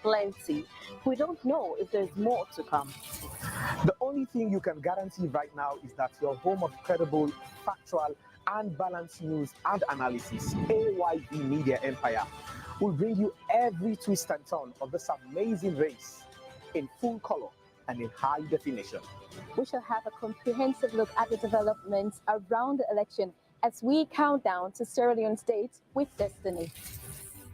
plenty. We don't know if there's more to come. The only thing you can guarantee right now is that your home of credible, factual, and balanced news and analysis, AYV Media Empire, will bring you every twist and turn of this amazing race in full color and in high definition. We shall have a comprehensive look at the developments around the election as we count down to Sierra Leone's date with destiny.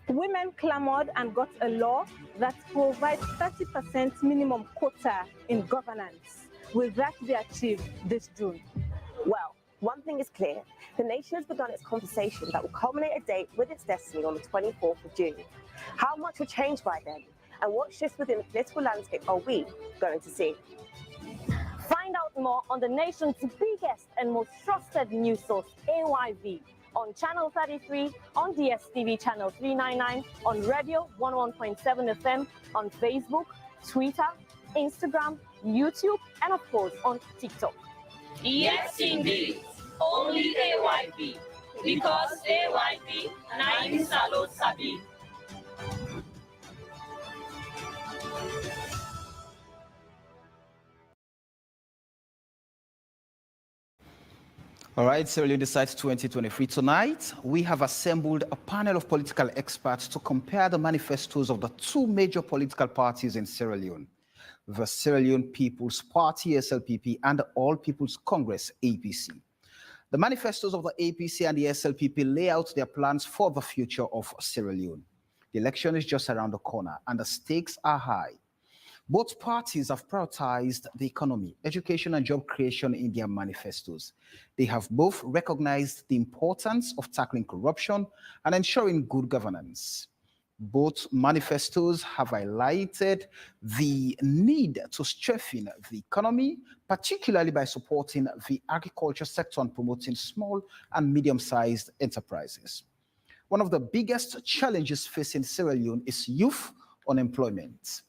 Women clamored and got a law that provides 30% minimum quota in governance. Will that be achieved this June? Well, one thing is clear. The nation has begun its conversation that will culminate a date with its destiny on the 24th of June. How much will change by then? And what shifts within the political landscape are we going to see? Find out more on the nation's biggest and most trusted news source, AYV, on Channel 33, on DSTV Channel 399, on Radio 11.7 FM, on Facebook, Twitter, Instagram, YouTube, and of course on TikTok. Yes, indeed. Only AYP. Because AYP, Nine Salo Sabi. All right, Sierra Leone Decides 2023. Tonight, we have assembled a panel of political experts to compare the manifestos of the two major political parties in Sierra Leone, the Sierra Leone People's Party, SLPP, and the All People's Congress, APC. The manifestos of the APC and the SLPP lay out their plans for the future of Sierra Leone. The election is just around the corner, and the stakes are high. Both parties have prioritized the economy, education, and job creation in their manifestos. They have both recognized the importance of tackling corruption and ensuring good governance. Both manifestos have highlighted the need to strengthen the economy, particularly by supporting the agriculture sector and promoting small and medium-sized enterprises. One of the biggest challenges facing Sierra Leone is youth unemployment.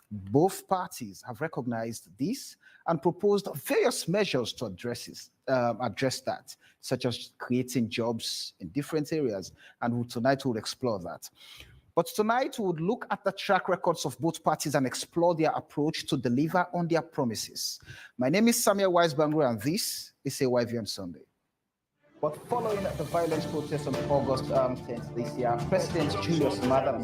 Both parties have recognized this and proposed various measures to address that, such as creating jobs in different areas, and tonight we'll explore that. But tonight we would look at the track records of both parties and explore their approach to deliver on their promises. My name is Samuel Wise-Bangro, and this is AYV on Sunday. But following the violent protests on August 10th this year, President Julius Maada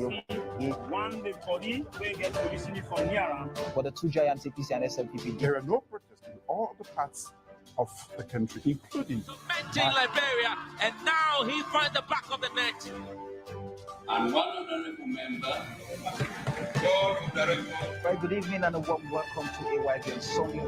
for the two giants, APC and SLPP. There are no protests in all the parts of the country, including Liberia, and now he finds the back of the net. And one honorable member, Right, good evening and a warm welcome to AYV on Sunday.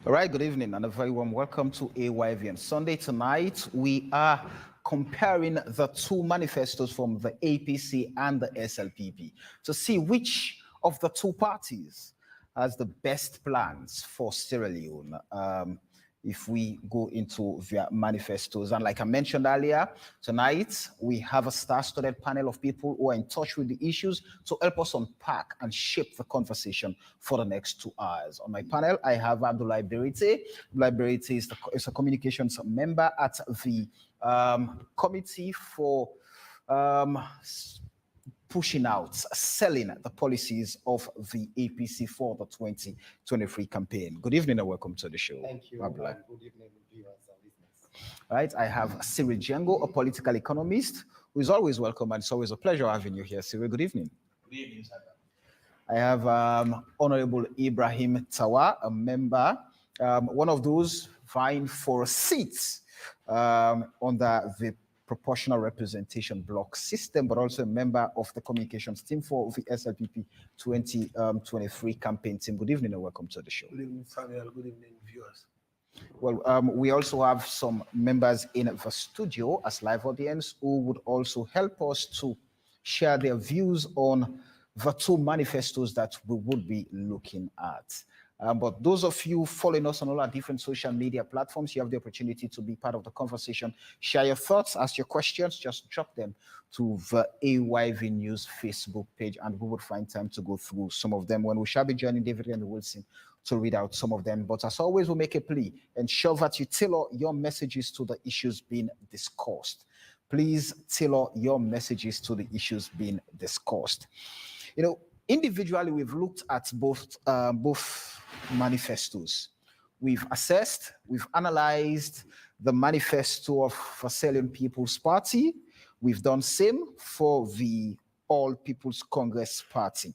All right, good evening and a very warm welcome to AYV on Sunday. Tonight, we are comparing the two manifestos from the APC and the SLPP to see which of the two parties has the best plans for Sierra Leone. If we go into their manifestos. And like I mentioned earlier, tonight we have a star-studded panel of people who are in touch with the issues to help us unpack and shape the conversation for the next 2 hours. On my panel, I have Abdullah Berite. Abdullah Berite is a communications member at the Committee for pushing out, selling the policies of the APC for the 2023 campaign. Good evening and welcome to the show. Thank you. Good evening, viewers and listeners. Right, I have Cyril Django, a political economist, who is always welcome, and it's always a pleasure having you here, Cyril. Good evening. Good evening, sir. I have Honorable Ibrahim Tawa, a member, one of those vying for a seat under the proportional representation block system, but also a member of the communications team for the SLPP 2023 campaign team. Good evening and welcome to the show. Good evening, Samuel. Good evening, viewers. Well, we also have some members in the studio as live audience who would also help us to share their views on the two manifestos that we would be looking at. But those of you following us on all our different social media platforms, you have the opportunity to be part of the conversation. Share your thoughts, ask your questions, just drop them to the AYV News Facebook page, and we would find time to go through some of them when we shall be joining David and Wilson to read out some of them. But as always, we'll make a plea. Ensure that you tailor your messages to the issues being discussed. Please tailor your messages to the issues being discussed. Individually, we've looked at both manifestos. We've assessed, we've analyzed the manifesto of Sierra People's Party. We've done same for the All People's Congress Party.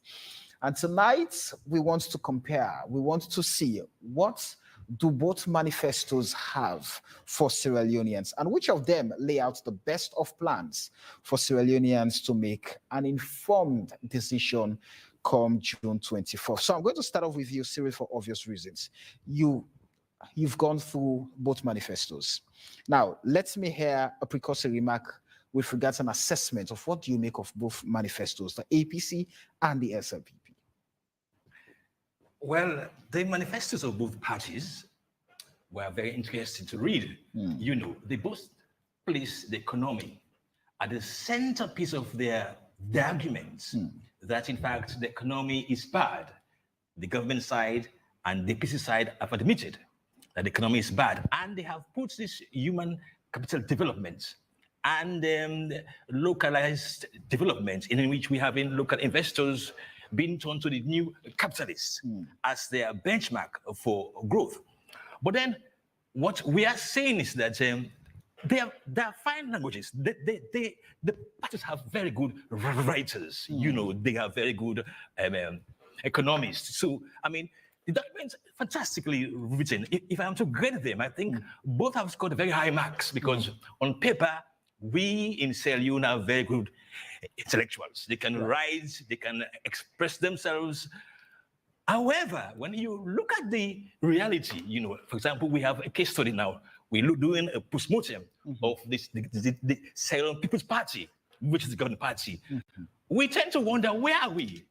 And tonight, we want to compare. We want to see what do both manifestos have for Sierra Leoneans, and which of them lay out the best of plans for Sierra Leoneans to make an informed decision come June 24th. So I'm going to start off with you, Cyril, for obvious reasons. You've gone through both manifestos. Now, let me hear a precursory remark with regards to an assessment of what do you make of both manifestos, the APC and the SLPP. Well, the manifestos of both parties were very interesting to read. They both place the economy at the centerpiece of their arguments, that in fact the economy is bad. The government side and the PC side have admitted that the economy is bad, and they have put this human capital development and localized development in which we have in local investors being turned to the new capitalists as their benchmark for growth. But then what we are saying is that they are fine languages. The parties have very good writers. They have very good economists. So, I mean, the document is fantastically written. If I am to grade them, I think both have scored very high marks because on paper, we in Sierra Leone are very good intellectuals. They can write, they can express themselves. However, when you look at the reality, for example, we have a case study now. We're doing a postmortem of the Sierra Leone People's Party, which is the governing party. We tend to wonder, where are we?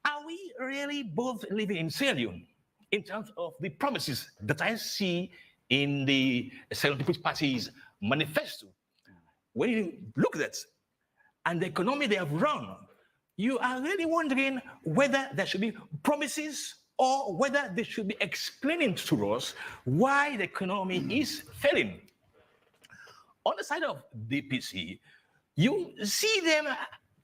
Are we really both living in Sierra Leone in terms of the promises that I see in the Sierra Leone People's Party's manifesto? When you look at that and the economy they have run, you are really wondering whether there should be promises or whether they should be explaining to us why the economy is failing. On the side of DPC, you see them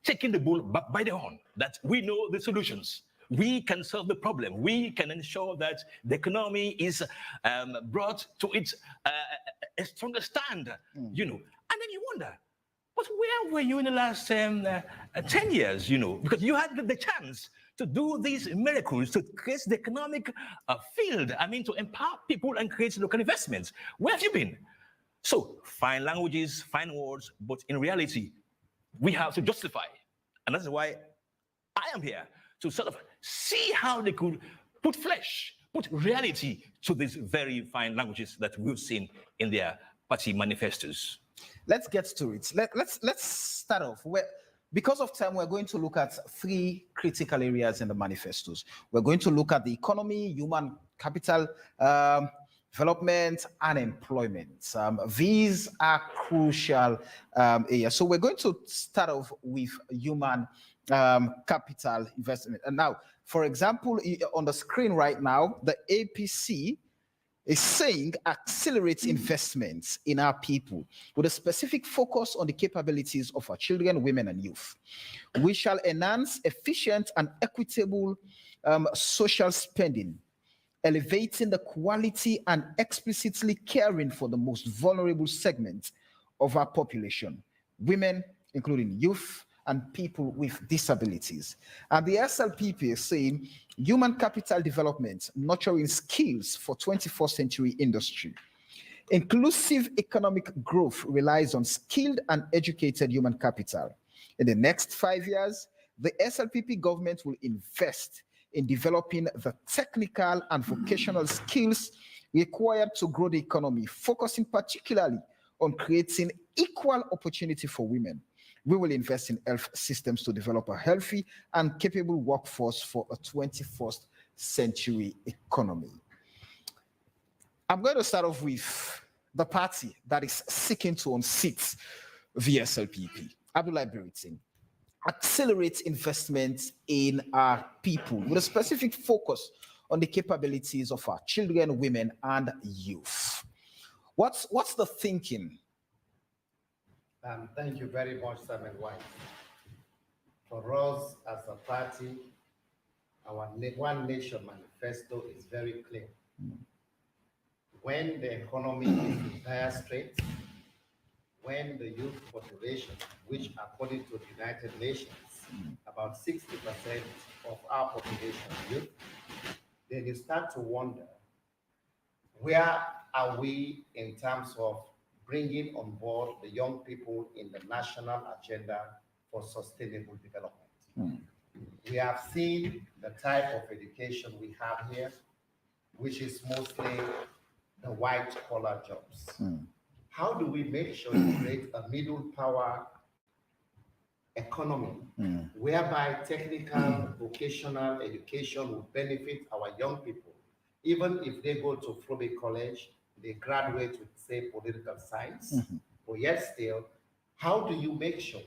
taking the bull by the horn, that we know the solutions. We can solve the problem. We can ensure that the economy is brought to its a stronger stand, And then you wonder, but where were you in the last 10 years, Because you had the chance to do these miracles, to create the economic field, to empower people and create local investments. Where have you been? So, fine languages, fine words, but in reality, we have to justify. And that's why I am here, to sort of see how they could put flesh, put reality to these very fine languages that we've seen in their party manifestos. Let's get to it. Let's start off. Because of time, we're going to look at three critical areas in the manifestos. We're going to look at the economy, human capital development, and employment. These are crucial areas. So we're going to start off with human capital investment. And now, for example, on the screen right now, the APC is saying accelerate investments in our people with a specific focus on the capabilities of our children, women, and youth. We shall enhance efficient and equitable social spending, elevating the quality and explicitly caring for the most vulnerable segments of our population, women, including youth, and people with disabilities. And the SLPP is saying human capital development, nurturing skills for 21st century industry. Inclusive economic growth relies on skilled and educated human capital. In the next 5 years, the SLPP government will invest in developing the technical and vocational skills required to grow the economy, focusing particularly on creating equal opportunity for women. We will invest in health systems to develop a healthy and capable workforce for a 21st century economy. I'm going to start off with the party that is seeking to unseat the SLPP. Abdullah Beritin. Accelerate investment in our people with a specific focus on the capabilities of our children, women, and youth. What's the thinking? Thank you very much, Simon White. For us as a party, our One Nation manifesto is very clear. When the economy is in dire straits, when the youth population, which according to the United Nations, about 60% of our population is youth, then you start to wonder, where are we in terms of bringing on board the young people in the national agenda for sustainable development? We have seen the type of education we have here, which is mostly the white-collar jobs. How do we make sure we create a middle power economy whereby technical, vocational education will benefit our young people? Even if they go to Frobe College, they graduate with, say, political science, but yet still, how do you make sure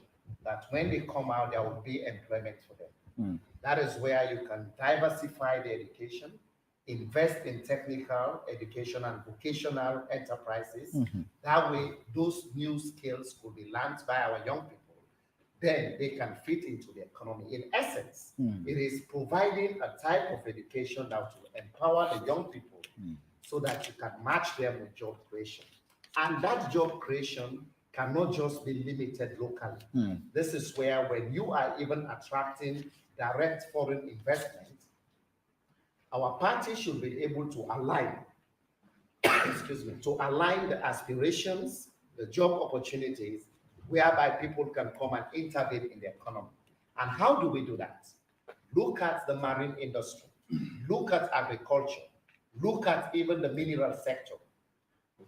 that when they come out, there will be employment for them? That is where you can diversify the education, invest in technical education and vocational enterprises. That way, those new skills could be learned by our young people. Then they can fit into the economy. In essence, it is providing a type of education that will empower the young people so that you can match them with job creation. And that job creation cannot just be limited locally. This is where when you are even attracting direct foreign investment, our party should be able to align, to align the aspirations, the job opportunities, whereby people can come and intervene in the economy. And how do we do that? Look at the marine industry, look at agriculture, look at even the mineral sector.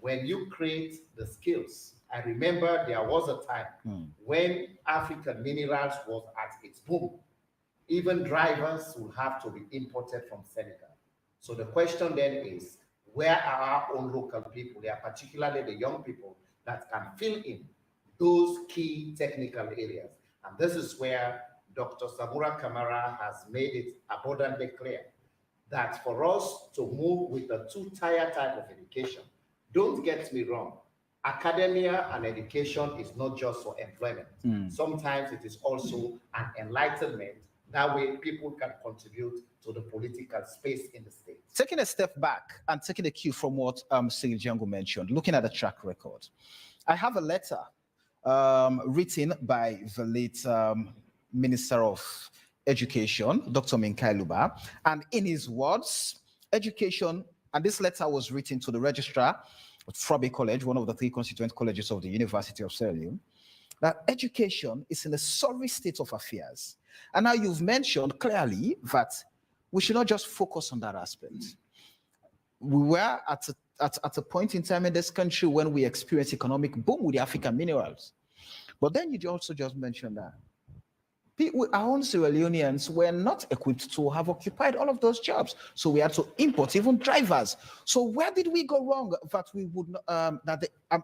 When you create the skills, I remember there was a time when African minerals was at its boom. Even drivers will have to be imported from Senegal. So the question then is, where are our own local people, they are particularly the young people, that can fill in those key technical areas? And this is where Dr. Samura Kamara has made it abundantly clear that for us to move with the two-tier type of education, don't get me wrong, academia and education is not just for employment. Sometimes it is also an enlightenment. That way people can contribute to the political space in the state. Taking a step back and taking a cue from what Sir Django mentioned, looking at the track record, I have a letter written by the late Minister of Education, Dr. Minkai Luba, and in his words, education, and this letter was written to the registrar of Frobe College, one of the 3 constituent colleges of the University of Sierra Leone, that education is in a sorry state of affairs. And now you've mentioned clearly that we should not just focus on that aspect. We were at a point in time in this country when we experienced economic boom with the African minerals. But then you also just mentioned that our own Sierra Leoneans were not equipped to have occupied all of those jobs. So we had to import even drivers. So where did we go wrong that we would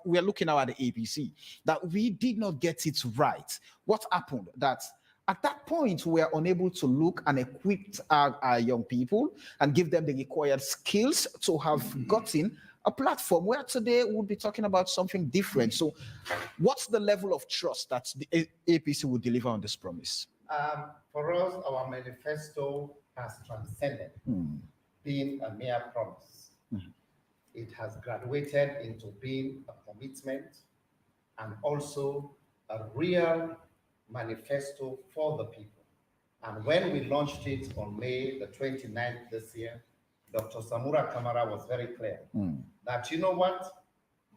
we are looking now at the APC, that we did not get it right? What happened? That at that point, we are unable to look and equip our young people and give them the required skills to have gotten a platform where today we'll be talking about something different. So what's the level of trust that the APC will deliver on this promise? For us, our manifesto has transcended being a mere promise. It has graduated into being a commitment and also a real manifesto for the people. And when we launched it on May the 29th this year, Dr. Samura Kamara was very clear that, you know what,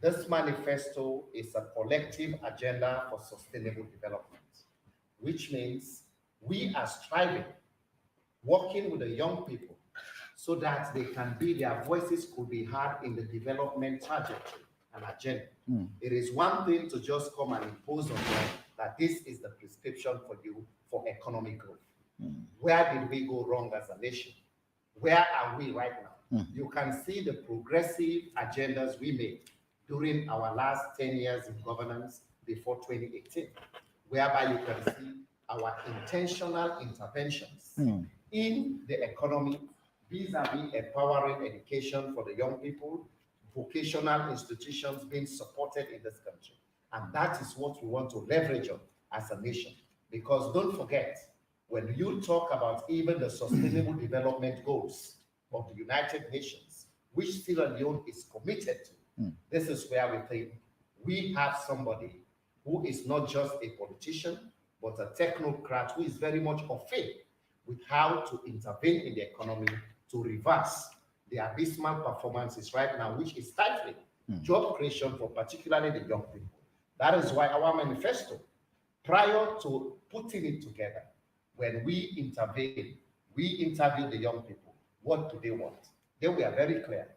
this manifesto is a collective agenda for sustainable development, which means we are striving, working with the young people so that they can be, their voices could be heard in the development trajectory and agenda. It is one thing to just come and impose on them that this is the prescription for you for economic growth. Where did we go wrong as a nation? Where are we right now? You can see the progressive agendas we made during our last 10 years in governance before 2018, whereby you can see our intentional interventions in the economy vis-a-vis empowering education for the young people, vocational institutions being supported in this country. And that is what we want to leverage on as a nation. Because don't forget, when you talk about even the Sustainable Development Goals of the United Nations, which Sierra Leone is committed to, this is where we think we have somebody who is not just a politician, but a technocrat who is very much au fait with how to intervene in the economy to reverse the abysmal performances right now, which is stifling job creation for particularly the young people. That is why our manifesto, prior to putting it together, when we intervene, we interview the young people. What do they want? They were very clear.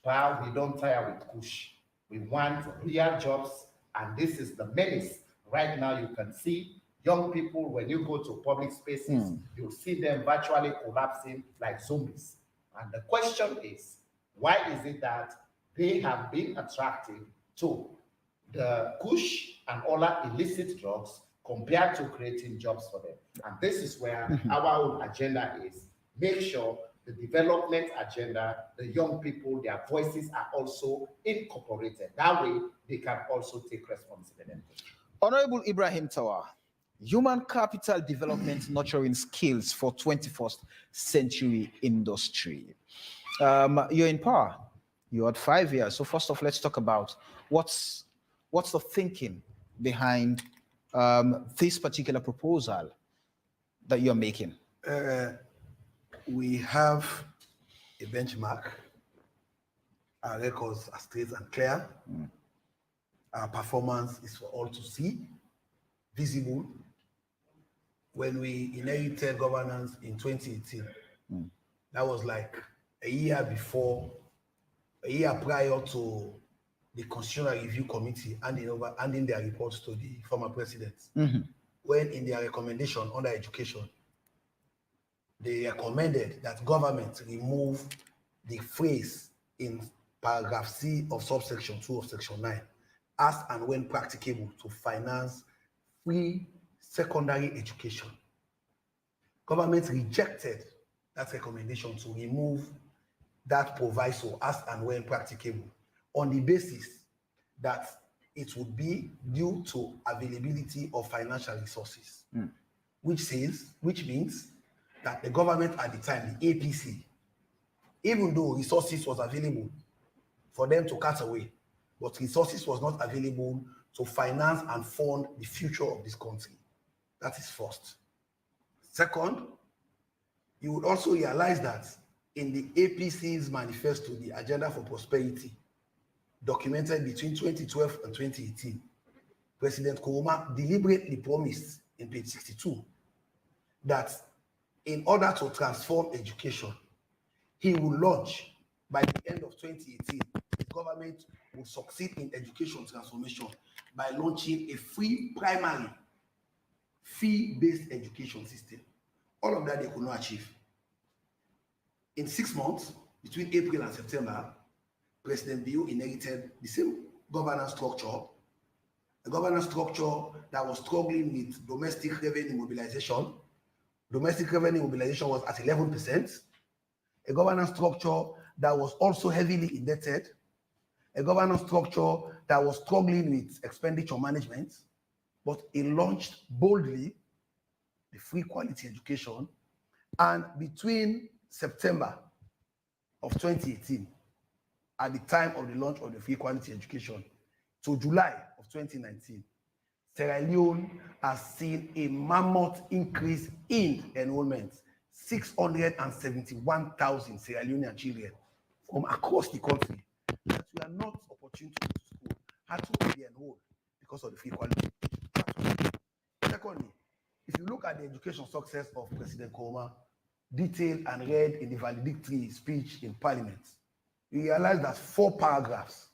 Well, we don't tire with push. We want real jobs, and this is the menace. Right now, you can see young people, when you go to public spaces, you'll see them virtually collapsing like zombies. And the question is, why is it that they have been attracted to the kush and other illicit drugs compared to creating jobs for them? And this is where our own agenda is. Make sure the development agenda, the young people, their voices are also incorporated. That way, they can also take responsibility. Honorable Ibrahim Tawa, human capital development nurturing skills for 21st century industry. You're in power. You had 5 years. So first off, let's talk about what's the thinking behind this particular proposal that you're making. We have a benchmark. Our records are straight and clear. Our performance is for all to see, visible. When we inherited governance in 2018, that was like a year prior to the Constitutional Review Committee handing their reports to the former president. When in their recommendation under education, they recommended that government remove the phrase in paragraph C of subsection 2 of section 9, as and when practicable, to finance free secondary education. Government rejected that recommendation to remove that proviso, as and when practicable, on the basis that it would be due to availability of financial resources, which means that the government at the time, the APC, even though resources was available for them to cut away, but resources was not available to finance and fund the future of this country. That is first. Second, you would also realize that in the APC's manifesto, the Agenda for Prosperity, documented between 2012 and 2018, President Koroma deliberately promised in page 62 that in order to transform education, he will launch by the end of 2018, the government will succeed in education transformation by launching a free primary, fee-based education system. All of that they could not achieve. In 6 months, between April and September, President Bio inherited the same governance structure, a governance structure that was struggling with domestic revenue mobilization. Domestic revenue mobilization was at 11%. A governance structure that was also heavily indebted. A governance structure that was struggling with expenditure management. But it launched boldly the free quality education. And between September of 2018, at the time of the launch of the free quality education, to July of 2019, Sierra Leone has seen a mammoth increase in enrollment. 671,000 Sierra Leonean children from across the country that were not opportune to go to school had to be enrolled because of the free quality. Secondly, if you look at the education success of President Koroma, detailed and read in the valedictory speech in Parliament, you realize that 4 paragraphs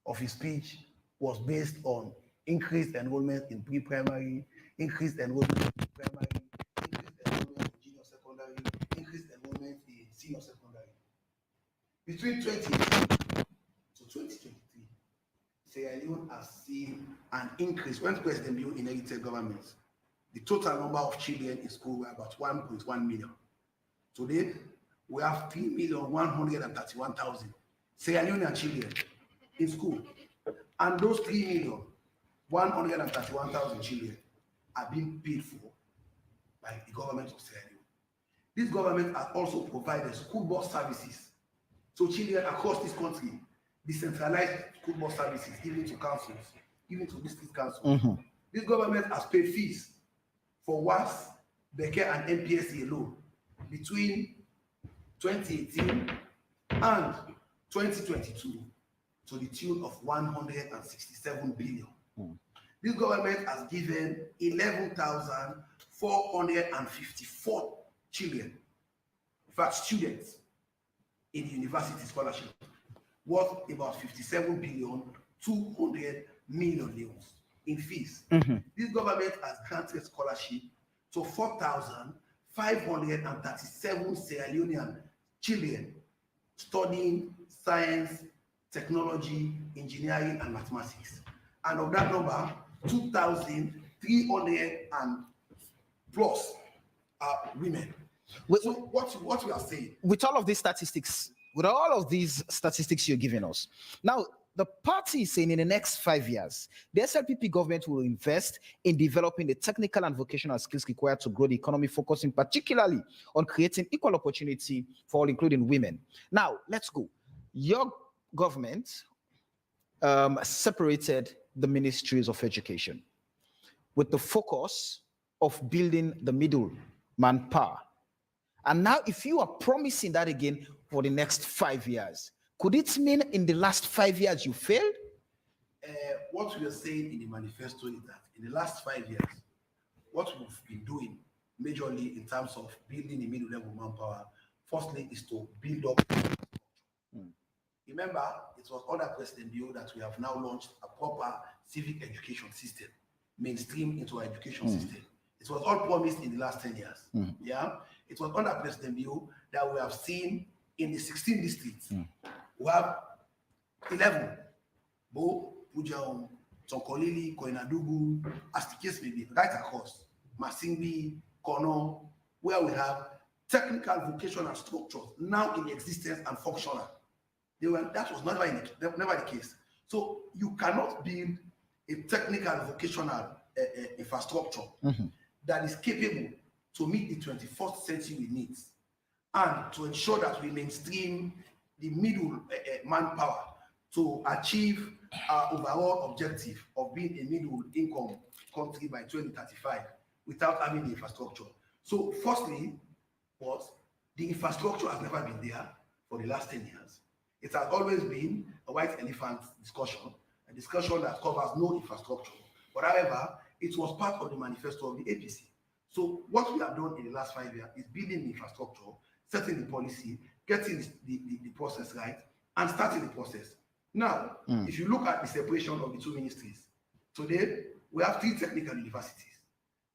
of his speech was based on increased enrollment in pre-primary, increased enrollment in primary, increased enrollment in junior secondary, increased enrollment in senior secondary. Between 2018 to 2023, Sierra Leone has seen an increase. When President Bio inherited government, the total number of children in school were about 1.1 million. Today, we have 3,131,000 Sierra Leonean children in school. And those 3,131,000 children are being paid for by the government of Sierra Leone. This government has also provided school bus services. So children across this country, decentralized school bus services given to councils, given to district councils. This government has paid fees for WAS, Becker, and MPSC alone between 2018 and 2022 to the tune of 167 billion. This government has given 11,454 children, in fact students, in the university scholarship, worth about 57,200,000,000 leones in fees. This government has granted scholarship to 4,537 Sierra Leonean children studying science, technology, engineering, and mathematics. And of that number, 2,300 and plus are women. So what we are saying, with all of these statistics you're giving us, now the party is saying in the next 5 years, the SLPP government will invest in developing the technical and vocational skills required to grow the economy, focusing particularly on creating equal opportunity for all, including women. Now, let's go. Your government separated the ministries of education with the focus of building the middle manpower. And now, if you are promising that again for the next 5 years, could it mean in the last 5 years you failed? What we are saying in the manifesto is that in the last 5 years, what we've been doing majorly in terms of building the middle level manpower, firstly is to build up. Remember, it was under President Bio that we have now launched a proper civic education system, mainstream into our education system. It was all promised in the last 10 years. Yeah, it was under President Bio that we have seen in the 16 districts. We have 11. Bo, Pujaum, Tonkolili, Koinadugu, as the case may be, right across, Masingbi, Kono, where we have technical vocational structures now in existence and functional. That was never the case. So you cannot build a technical vocational infrastructure that is capable to meet the 21st century needs and to ensure that we mainstream the middle manpower to achieve our overall objective of being a middle income country by 2035 without having the infrastructure. So firstly was the infrastructure has never been there for the last 10 years. It has always been a white elephant discussion, a discussion that covers no infrastructure. But however, it was part of the manifesto of the APC. So what we have done in the last 5 years is building the infrastructure, setting the policy, getting the process right, and starting the process. Now, if you look at the separation of the two ministries, today we have 3 technical universities.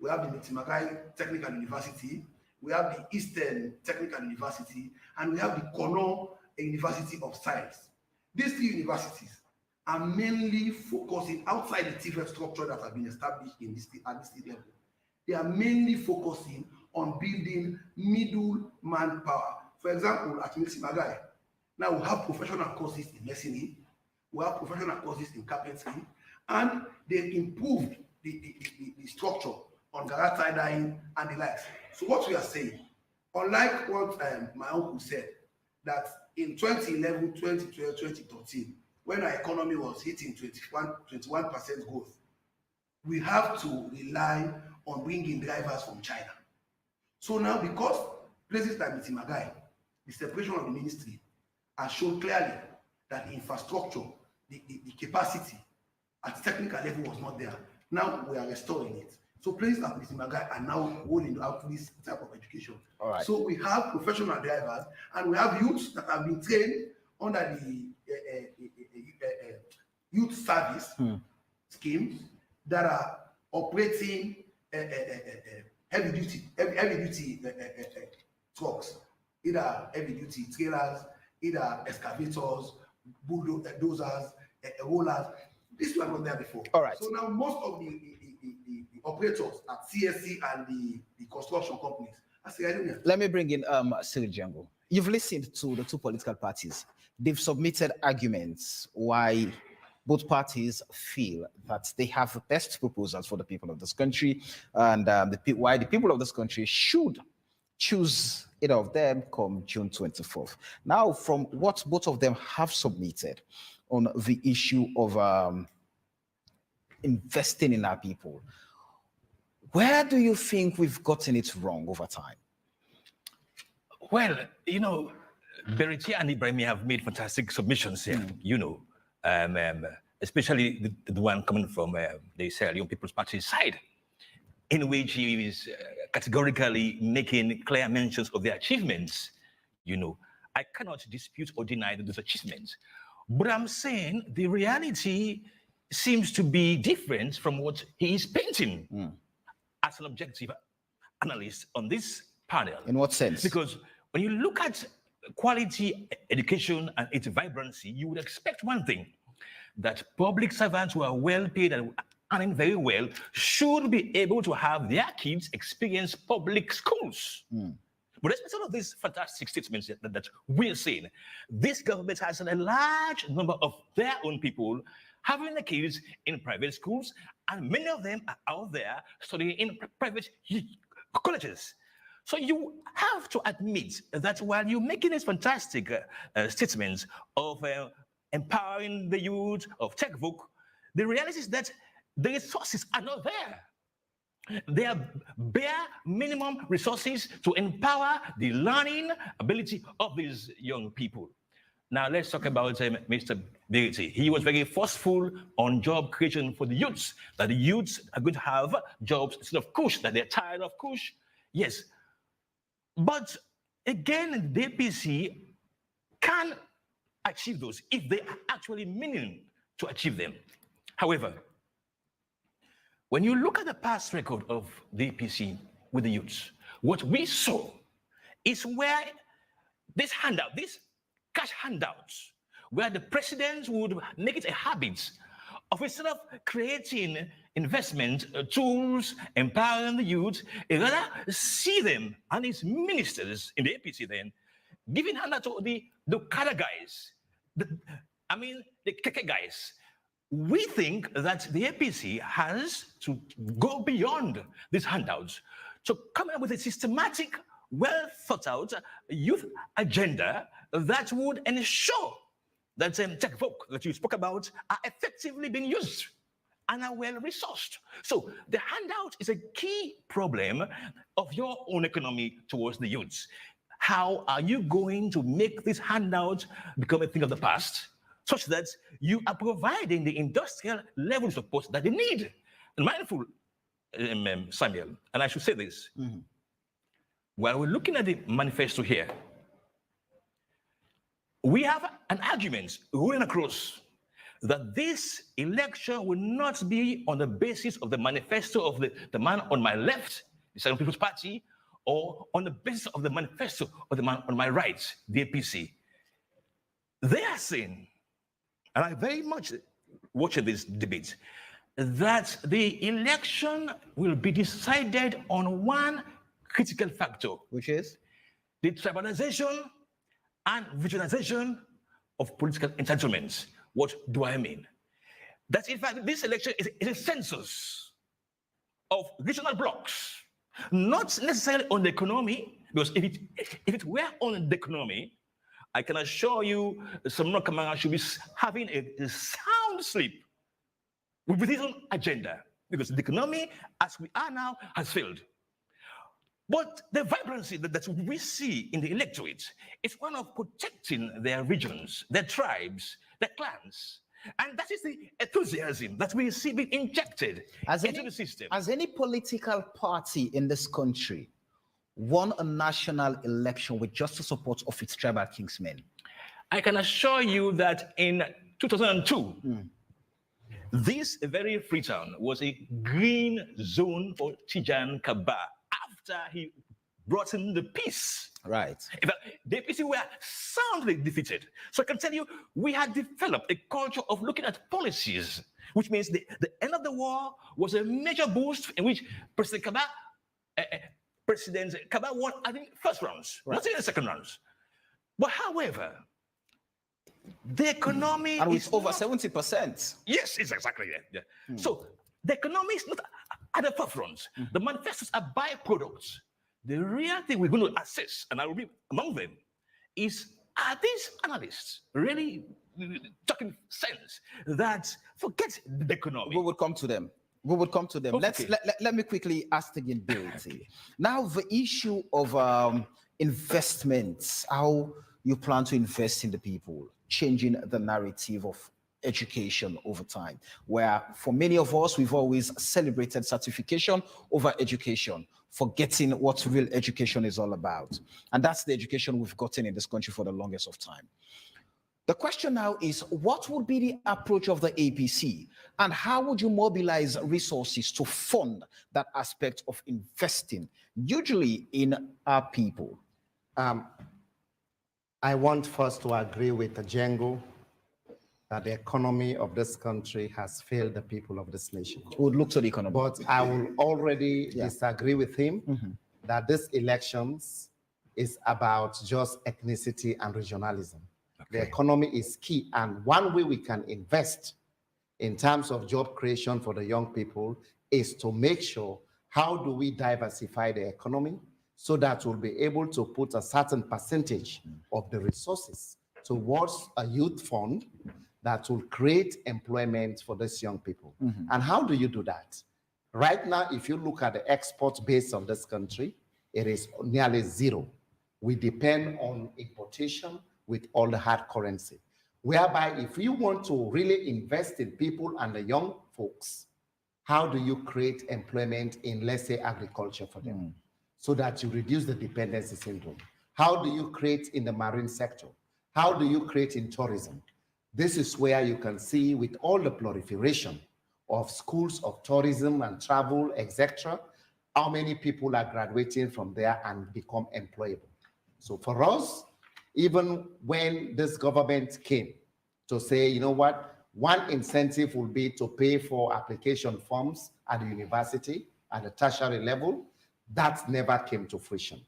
We have the Mitimagai Technical University, we have the Eastern Technical University, and we have the Kono University of Science. These 3 universities are mainly focusing outside the TVET structure that has been established in this at this level. They are mainly focusing on building middle manpower. For example, at Mitimagai, now we have professional courses in masonry, we have professional courses in carpentry, and they improved the structure on garage tie-dyeing and the likes. So what we are saying, unlike what my uncle said, that in 2011, 2012, 2013, when our economy was hitting 21% growth, we have to rely on bringing drivers from China. So now, because places like Mitimagai, the separation of the ministry has shown clearly that the infrastructure, the capacity at technical level was not there. Now we are restoring it. So places like Mitimagai are now rolling out this type of education. All right. So we have professional drivers and we have youths that have been trained under the youth service schemes that are operating heavy duty trucks, either heavy duty trailers, either excavators, bulldozers, rollers. This was not there before. All right. So now most of the operators at CSC and the construction companies are Sierra Leonean. Let me bring in Cyril Django. you've listened to the two political parties. They've submitted arguments why both parties feel that they have the best proposals for the people of this country, and why the people of this country should choose either of them come June 24th. Now, from what both of them have submitted on the issue of investing in our people, where do you think we've gotten it wrong over time? Well, you know, Beriti and Ibrahim have made fantastic submissions here, you know, especially the one coming from the Sierra Leone People's Party side, in which he is categorically making clear mentions of their achievements. You know, I cannot dispute or deny those achievements, but I'm saying the reality seems to be different from what he is painting as an objective analyst on this panel. In what sense? Because when you look at quality education and its vibrancy, you would expect one thing, that public servants who are well paid and earning very well should be able to have their kids experience public schools. But despite all of these fantastic statements that we're seeing, this government has a large number of their own people having their kids in private schools, and many of them are out there studying in private colleges. So you have to admit that while you're making these fantastic statements of empowering the youth, of tech voc, the reality is that the resources are not there. They are bare minimum resources to empower the learning ability of these young people. Now let's talk about Mr. Beriti. He was very forceful on job creation for the youths, that the youths are going to have jobs instead of kush, that they're tired of kush. Yes. But again, the APC can achieve those if they are actually meaning to achieve them. However, when you look at the past record of the APC with the youths, what we saw is where this handout, these cash handouts, where the president would make it a habit of, instead of creating investment tools, empowering the youth, rather see them and his ministers in the APC then giving handout to the Kada guys, the Keke guys. We think that the APC has to go beyond these handouts to come up with a systematic, well thought out youth agenda that would ensure that tech folk that you spoke about are effectively being used and are well resourced. So the handout is a key problem of your own economy towards the youths. How are you going to make this handout become a thing of the past, such that you are providing the industrial level support that they need? And mindful, Samuel, and I should say this, while we're looking at the manifesto here, we have an argument running across that this election will not be on the basis of the manifesto of the man on my left, the Southern People's Party, or on the basis of the manifesto of the man on my right, the APC. They are saying, and I very much watch this debate, that the election will be decided on one critical factor, which is the tribalization and regionalization of political entitlements. What do I mean? That in fact, this election is a census of regional blocks, not necessarily on the economy, because if it were on the economy, I can assure you Samora Kamara should be having a sound sleep with his own agenda, because the economy, as we are now, has failed. But the vibrancy that we see in the electorate is one of protecting their regions, their tribes, their clans. And that is the enthusiasm that we see being injected into the system. Has any political party in this country won a national election with just the support of its tribal kingsmen? I can assure you that in 2002, this very Freetown was a green zone for Tijan Kaba after he brought in the peace. Right. In fact, the APC were soundly defeated. So I can tell you, we had developed a culture of looking at policies, which means the end of the war was a major boost in which President Kaba won, I think, first rounds, not in the second rounds. But however, the economy and is with over not- 70%. Yes, it's exactly that. Yeah. So the economy is not at the forefront. The manifestos are byproducts. The real thing we're going to assess, and I will be among them, is are these analysts really talking sense that forget the economy? We will come to them. We will come to them. Okay. Let me quickly ask again, Beauty. Now, the issue of investments, how you plan to invest in the people, changing the narrative of education over time, where for many of us, we've always celebrated certification over education, forgetting what real education is all about. And that's the education we've gotten in this country for the longest of time. The question now is, what would be the approach of the APC, and how would you mobilize resources to fund that aspect of investing, usually in our people? I want first to agree with Django that the economy of this country has failed the people of this nation. We would look to the economy. But I will already disagree with him that this elections is about just ethnicity and regionalism. The economy is key, and one way we can invest in terms of job creation for the young people is to make sure how do we diversify the economy so that we'll be able to put a certain percentage of the resources towards a youth fund that will create employment for these young people. And how do you do that? Right now, if you look at the export base of this country, it is nearly zero. We depend on importation with all the hard currency, whereby if you want to really invest in people and the young folks, how do you create employment in, let's say, agriculture for them, so that you reduce the dependency syndrome? How do you create in the marine sector? How do you create in tourism? This is where you can see with all the proliferation of schools of tourism and travel, etc., how many people are graduating from there and become employable. So for us, even when this government came to say, you know what, one incentive will be to pay for application forms at the university, at the tertiary level, that never came to fruition.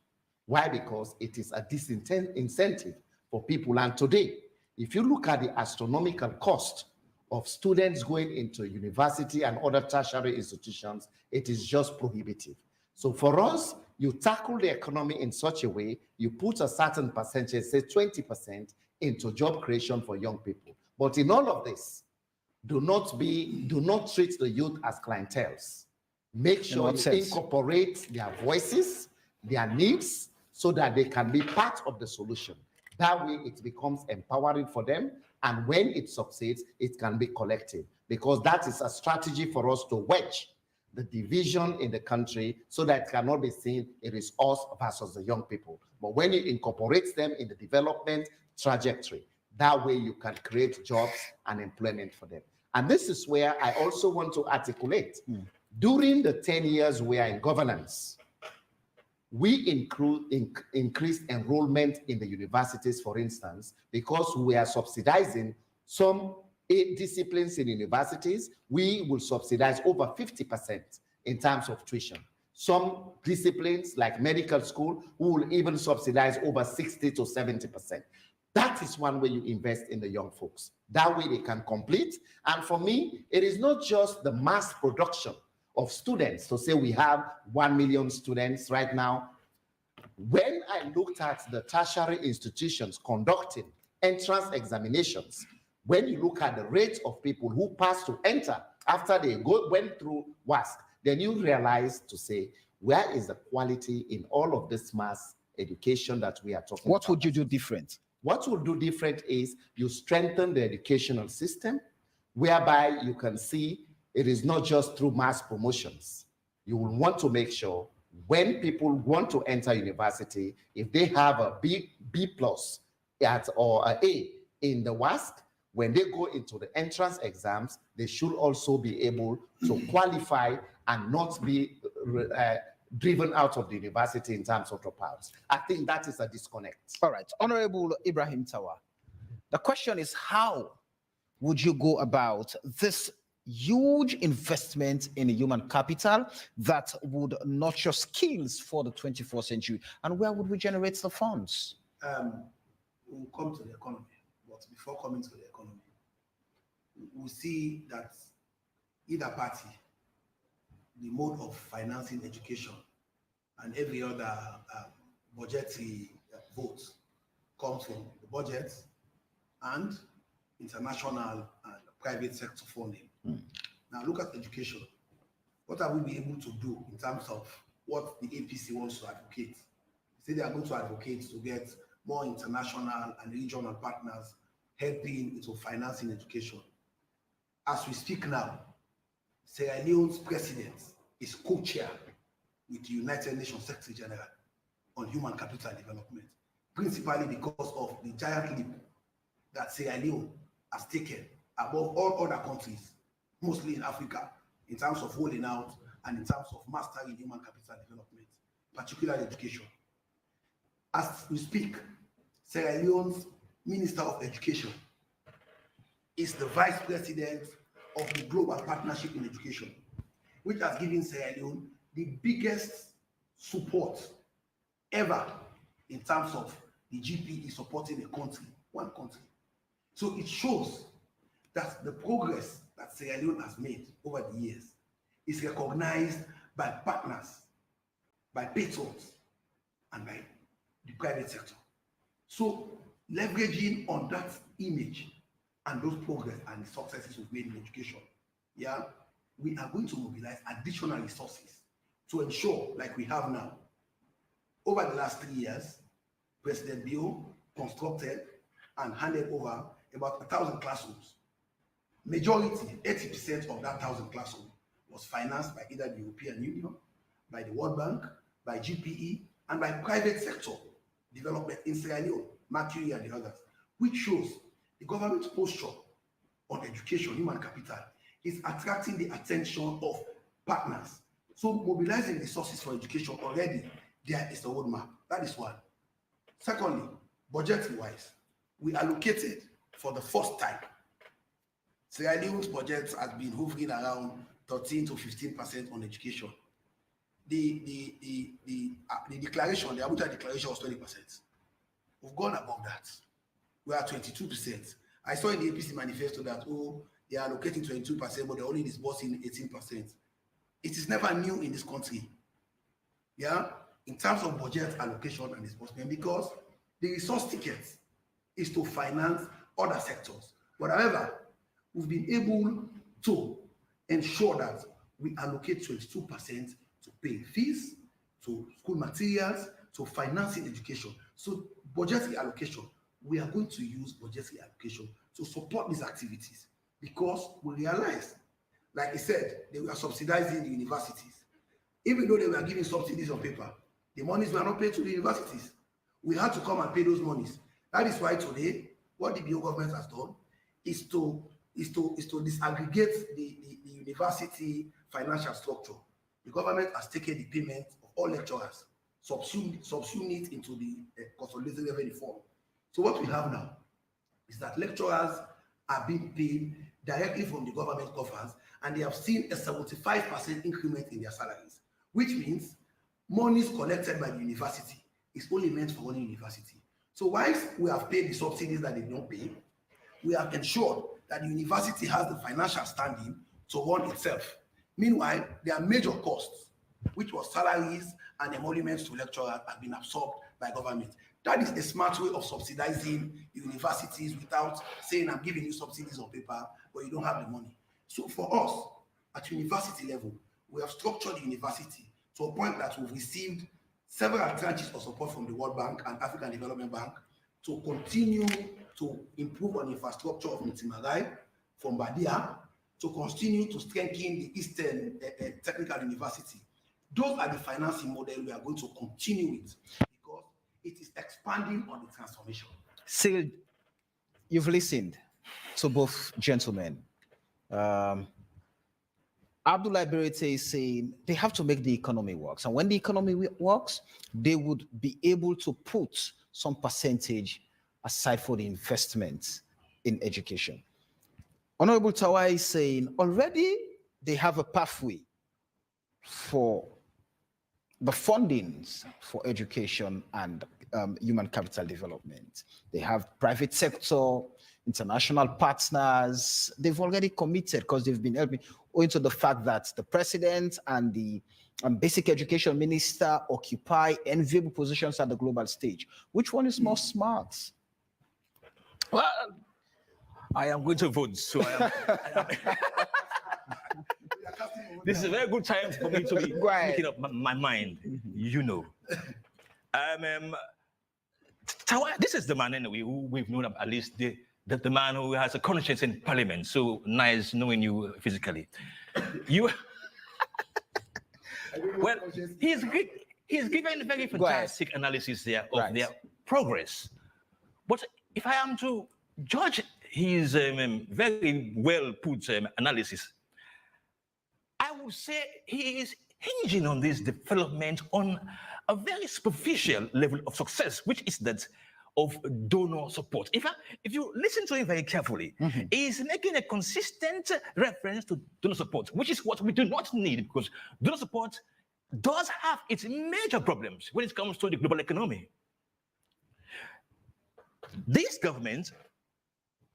Why? Because it is a disincentive for people. And today, if you look at the astronomical cost of students going into university and other tertiary institutions, it is just prohibitive. So for us, you tackle the economy in such a way, you put a certain percentage, say 20%, into job creation for young people. But in all of this, do not treat the youth as clienteles. Make sure you incorporate their voices, their needs, so that they can be part of the solution. That way it becomes empowering for them, and when it succeeds, it can be collective, because that is a strategy for us to wedge the division in the country so that it cannot be seen it is us versus the young people. But when you incorporate them in the development trajectory, that way you can create jobs and employment for them. And this is where I also want to articulate. During the 10 years we are in governance, we increased enrollment in the universities, for instance, because we are subsidizing some disciplines in universities. We will subsidize over 50% in terms of tuition. Some disciplines like medical school, we will even subsidize over 60 to 70%. That is one way you invest in the young folks. That way they can complete. And for me, it is not just the mass production of students. So say we have 1 million students right now. When I looked at the tertiary institutions conducting entrance examinations, when you look at the rate of people who pass to enter after they went through WASC, then you realize to say, where is the quality in all of this mass education that we are talking about? What would you do different? What we'll do different is you strengthen the educational system, whereby you can see it is not just through mass promotions. You will want to make sure when people want to enter university, if they have a B plus or an A in the WASC, when they go into the entrance exams, they should also be able to qualify and not be driven out of the university in terms of dropouts. I think that is a disconnect. All right, Honorable Ibrahim Tawa, the question is, how would you go about this huge investment in human capital that would nurture skills for the 21st century, and where would we generate the funds? We'll come to the economy, but before coming to the economy, we see that either party, the mode of financing education and every other budgetary vote comes from the budget and international and private sector funding. Now look at education. What have we been able to do in terms of what the APC wants to advocate? They say they are going to advocate to get more international and regional partners helping into financing education. As we speak now, Sierra Leone's president is co-chair with the United Nations Secretary General on human capital development, principally because of the giant leap that Sierra Leone has taken above all other countries, mostly in Africa, in terms of rolling out and in terms of mastering human capital development, particularly education. As we speak, Sierra Leone's Minister of Education is the Vice President of the Global Partnership in Education, which has given Sierra Leone the biggest support ever in terms of the GPE supporting a country, one country. So it shows that the progress that Sierra Leone has made over the years is recognized by partners, by patrons, and by the private sector. So leveraging on that image and those progress and the successes we've made in education, yeah, we are going to mobilize additional resources to ensure, like we have now. Over the last 3 years, President Bio constructed and handed over about 1,000 classrooms. Majority, 80% of that 1,000 classrooms was financed by either the European Union, by the World Bank, by GPE, and by private sector development in Sierra Leone, Mercury and the others, which shows the government's posture on education, human capital, is attracting the attention of partners. So mobilizing resources for education already, there is a roadmap. That is one. Secondly, budgetary-wise, we allocated for the first time. Sierra Leone's budget has been hovering around 13 to 15% on education. The declaration, the Abuja declaration was 20%. We've gone above that. We are 22%. I saw in the APC manifesto that, oh, they are allocating 22%, but they're only disbursing 18%. It is never new in this country. Yeah, in terms of budget allocation and disbursement, because the resource ticket is to finance other sectors. But however, we've been able to ensure that we allocate 22% to pay fees, to school materials, to financing education. So budgetary allocation, we are going to use budgetary allocation to support these activities because we realize, like I said, they were subsidizing the universities. Even though they were giving subsidies on paper, the monies were not paid to the universities. We had to come and pay those monies. That is why today, what the BO government has done is to disaggregate the university financial structure. The government has taken the payment of all lecturers, subsumed it into the consolidated revenue form. So what we have now is that lecturers are being paid directly from the government coffers, and they have seen a 75% increment in their salaries, which means monies collected by the university is only meant for one university. So whilst we have paid the subsidies that they don't pay, we have ensured that the university has the financial standing to run itself. Meanwhile, their major costs, which was salaries and emoluments to lecturers, have been absorbed by government. That is a smart way of subsidizing universities without saying, I'm giving you subsidies on paper, but you don't have the money. So for us, at university level, we have structured the university to a point that we've received several tranches of support from the World Bank and African Development Bank to continue to improve on infrastructure of Mitimagai from Badia, to continue to strengthen the Eastern Technical University. Those are the financing model we are going to continue with because it is expanding on the transformation. Sil, you've listened to both gentlemen. Abdullah Berete is saying they have to make the economy work. And when the economy works, they would be able to put some percentage aside for the investments in education. Honorable Tawa is saying already they have a pathway for the fundings for education and human capital development. They have private sector, international partners. They've already committed because they've been helping, owing to the fact that the president and the basic education minister occupy enviable positions at the global stage. Which one is more smart? Well, I am going to vote, so this is a very good time for me to be making up my mind, you know. This is the man anyway who we've known, at least the man who has a conscience in parliament. So nice knowing you physically. Well, he's given very fantastic analysis there of their progress. But if I am to judge his very well put analysis, I would say he is hinging on this development on a very superficial level of success, which is that of donor support. If you listen to him very carefully, he's making a consistent reference to donor support, which is what we do not need, because donor support does have its major problems when it comes to the global economy. This government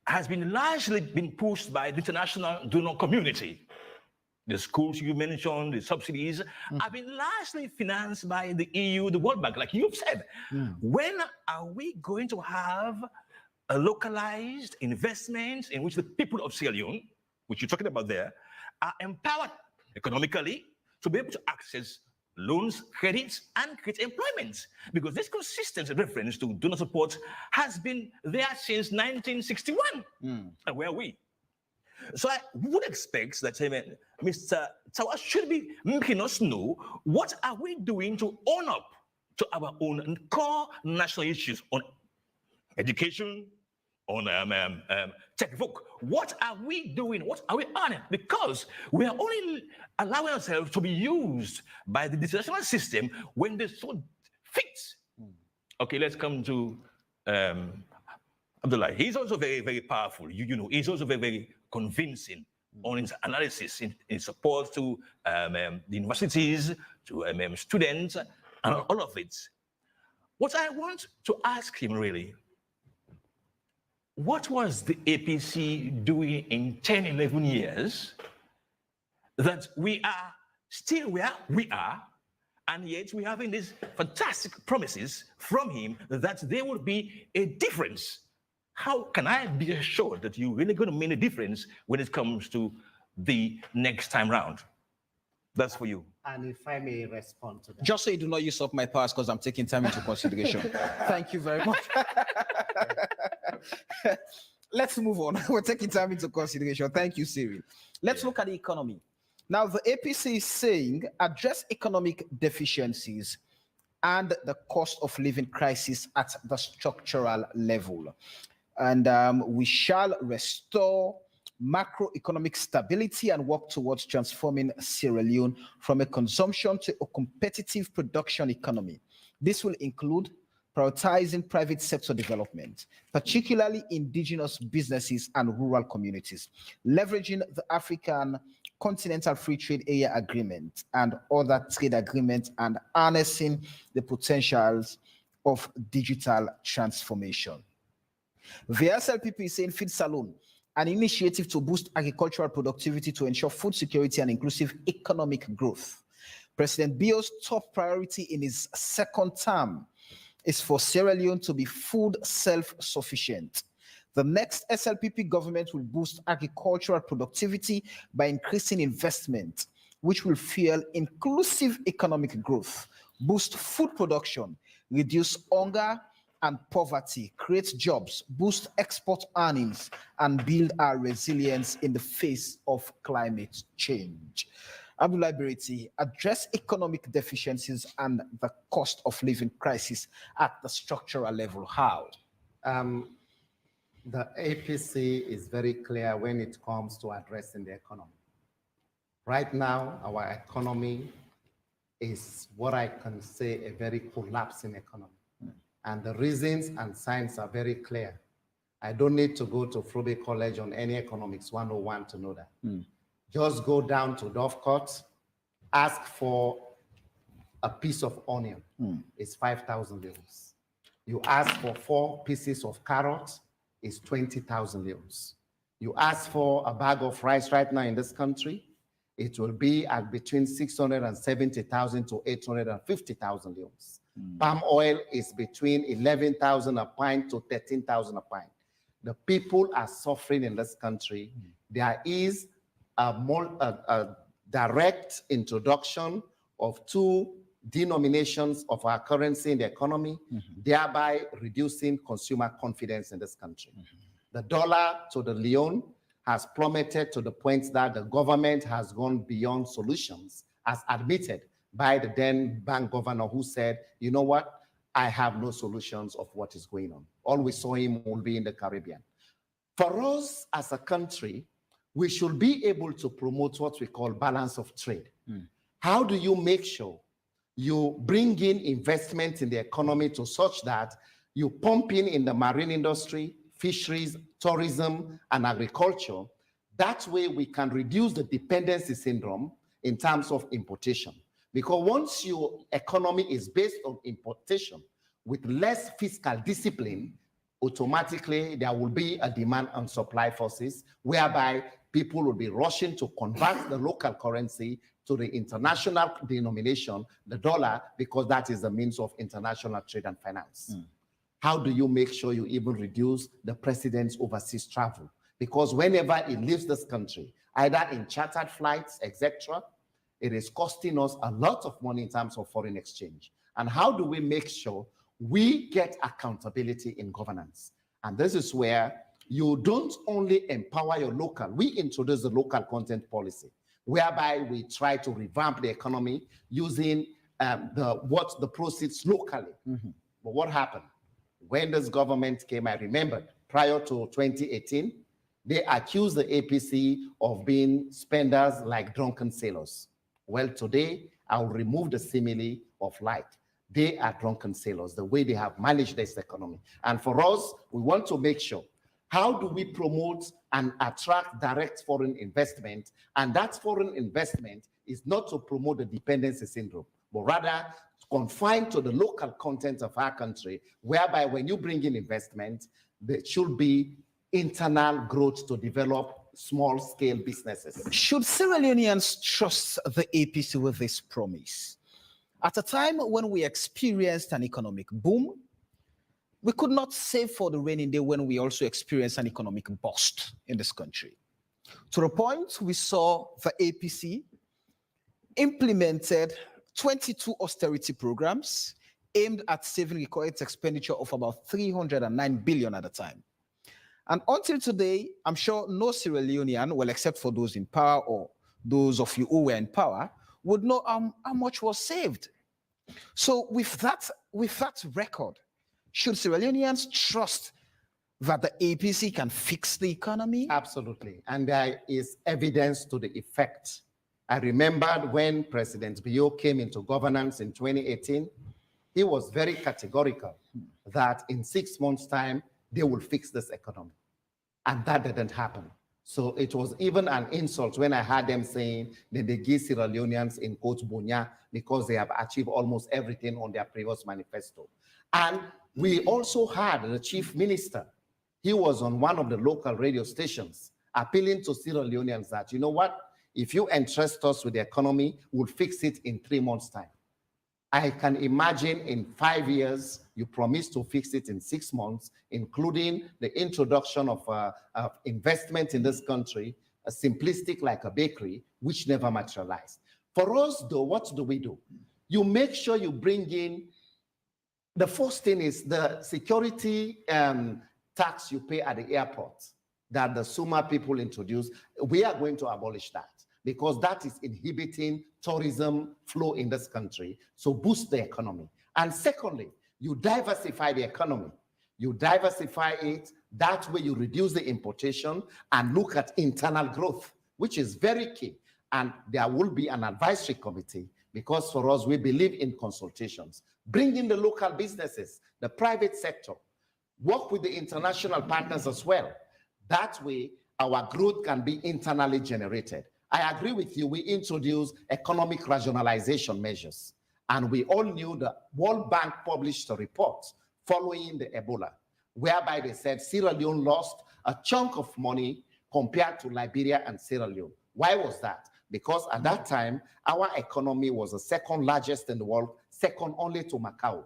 has been largely pushed by the international donor community. The schools you mentioned, the subsidies, have been largely financed by the EU, the World Bank, like you've said. When are we going to have a localized investment in which the people of Sierra Leone, which you're talking about there, are empowered economically to be able to access loans, credits, and create employment? Because this consistent reference to donor support has been there since 1961. And where are we? So I would expect that Mr. Tawa should be making us know what are we doing to own up to our own core national issues on education, on tech voc. What are we doing? What are we on? Because we are only allowing ourselves to be used by the international system when they so fit. Okay, let's come to Abdullah. He's also very, very powerful. You know, he's also very, very convincing on his analysis in support to the universities, to students, and all of it. What I want to ask him really, what was the APC doing in 10, 11 years that we are still where we are, and yet we're having these fantastic promises from him that there will be a difference? How can I be assured that you're really going to make a difference when it comes to the next time round? That's for you. And if I may respond to that. Just so you do not use up my powers because I'm taking time into consideration. Thank you very much. Let's move on. We're taking time into consideration. Thank you, Cyril. Let's look at the economy. Now, the APC is saying address economic deficiencies and the cost of living crisis at the structural level. And we shall restore macroeconomic stability and work towards transforming Sierra Leone from a consumption to a competitive production economy. This will include prioritizing private sector development, particularly indigenous businesses and rural communities, leveraging the African Continental Free Trade Area Agreement and other trade agreements, and harnessing the potentials of digital transformation. The SLPP is saying Feed Saloon, an initiative to boost agricultural productivity to ensure food security and inclusive economic growth. President Bio's top priority in his second term is for Sierra Leone to be food self-sufficient. The next SLPP government will boost agricultural productivity by increasing investment, which will fuel inclusive economic growth, boost food production, reduce hunger and poverty, create jobs, boost export earnings, and build our resilience in the face of climate change. Abdullah Beriti, address economic deficiencies and the cost of living crisis at the structural level. How? The APC is very clear when it comes to addressing the economy. Right now, our economy is what I can say a very collapsing economy. And the reasons and signs are very clear. I don't need to go to Frobe College on any economics 101 to know that. Just go down to Dovecourt, ask for a piece of onion. It's 5,000 euros. You ask for 4 pieces of carrots, it's 20,000 leones. You ask for a bag of rice right now in this country, it will be at between 670,000 to 850,000 leones. Palm oil is between 11,000 a pint to 13,000 a pint. The people are suffering in this country. There is a direct introduction of 2 denominations of our currency in the economy, thereby reducing consumer confidence in this country. The dollar to the leone has plummeted to the point that the government has gone beyond solutions, as admitted by the then bank governor, who said, you know what, I have no solutions of what is going on. All we saw him will be in the Caribbean. For us as a country, we should be able to promote what we call balance of trade. How do you make sure you bring in investment in the economy to such that you pump in the marine industry, fisheries, tourism, and agriculture? That way we can reduce the dependency syndrome in terms of importation. Because once your economy is based on importation with less fiscal discipline, automatically there will be a demand and supply forces whereby people will be rushing to convert the local currency to the international denomination, the dollar, because that is the means of international trade and finance. How do you make sure you even reduce the president's overseas travel? Because whenever he leaves this country, either in chartered flights, etc., it is costing us a lot of money in terms of foreign exchange. And how do we make sure we get accountability in governance? And this is where you don't only empower your local, we introduce the local content policy, whereby we try to revamp the economy using the proceeds locally. But what happened? When this government came, I remembered, prior to 2018, they accused the APC of being spenders like drunken sailors. Well, today, I'll remove the simile of like. They are drunken sailors, the way they have managed this economy. And for us, we want to make sure, how do we promote and attract direct foreign investment? And that foreign investment is not to promote the dependency syndrome, but rather confined to the local content of our country, whereby when you bring in investment, there should be internal growth to develop small-scale businesses. Should Sierra Leoneans trust the APC with this promise? At a time when we experienced an economic boom, we could not save for the rainy day when we also experienced an economic bust in this country. To the point, we saw the APC implemented 22 austerity programs aimed at saving recurrent expenditure of about 309 billion at the time. And until today, I'm sure no Sierra Leonean, well, except for those in power or those of you who were in power, would know how much was saved. So with that record, should Sierra Leoneans trust that the APC can fix the economy? Absolutely. And there is evidence to the effect. I remembered when President Bio came into governance in 2018, he was very categorical that in 6 months' time, they will fix this economy. And that didn't happen. So it was even an insult when I heard them saying that they give Sierra Leoneans in quotes Bunya because they have achieved almost everything on their previous manifesto. And we also had the chief minister. He was on one of the local radio stations appealing to Sierra Leoneans that, you know what, if you entrust us with the economy, we'll fix it in 3 months' time. I can imagine in 5 years, you promise to fix it in 6 months, including the introduction of investment in this country, a simplistic like a bakery, which never materialized. For us, though, what do we do? You make sure you bring in, the first thing is the security tax you pay at the airport that the Suma people introduced. We are going to abolish that, because that is inhibiting tourism flow in this country, so boost the economy. And secondly, you diversify the economy. You diversify it, that way you reduce the importation and look at internal growth, which is very key. And there will be an advisory committee, because for us, we believe in consultations. Bring in the local businesses, the private sector, work with the international partners as well. That way, our growth can be internally generated. I agree with you, we introduced economic rationalization measures. And we all knew the World Bank published a report following the Ebola, whereby they said Sierra Leone lost a chunk of money compared to Liberia and Sierra Leone. Why was that? Because at that time, our economy was the second largest in the world, second only to Macau.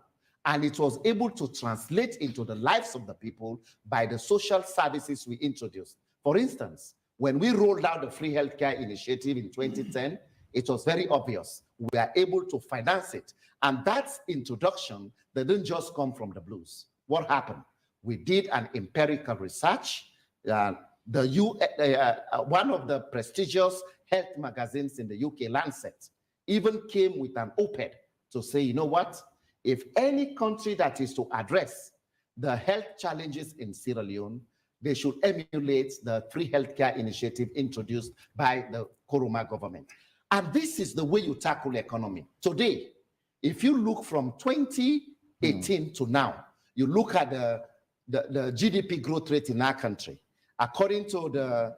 And it was able to translate into the lives of the people by the social services we introduced. For instance, when we rolled out the free healthcare initiative in 2010, it was very obvious. We are able to finance it. And that introduction didn't just come from the blues. What happened? We did an empirical research. One of the prestigious health magazines in the UK, Lancet, even came with an op-ed to say, you know what? If any country that is to address the health challenges in Sierra Leone, they should emulate the free healthcare initiative introduced by the Nkrumah government. And this is the way you tackle economy. Today, if you look from 2018 to now, you look at the GDP growth rate in our country. According to the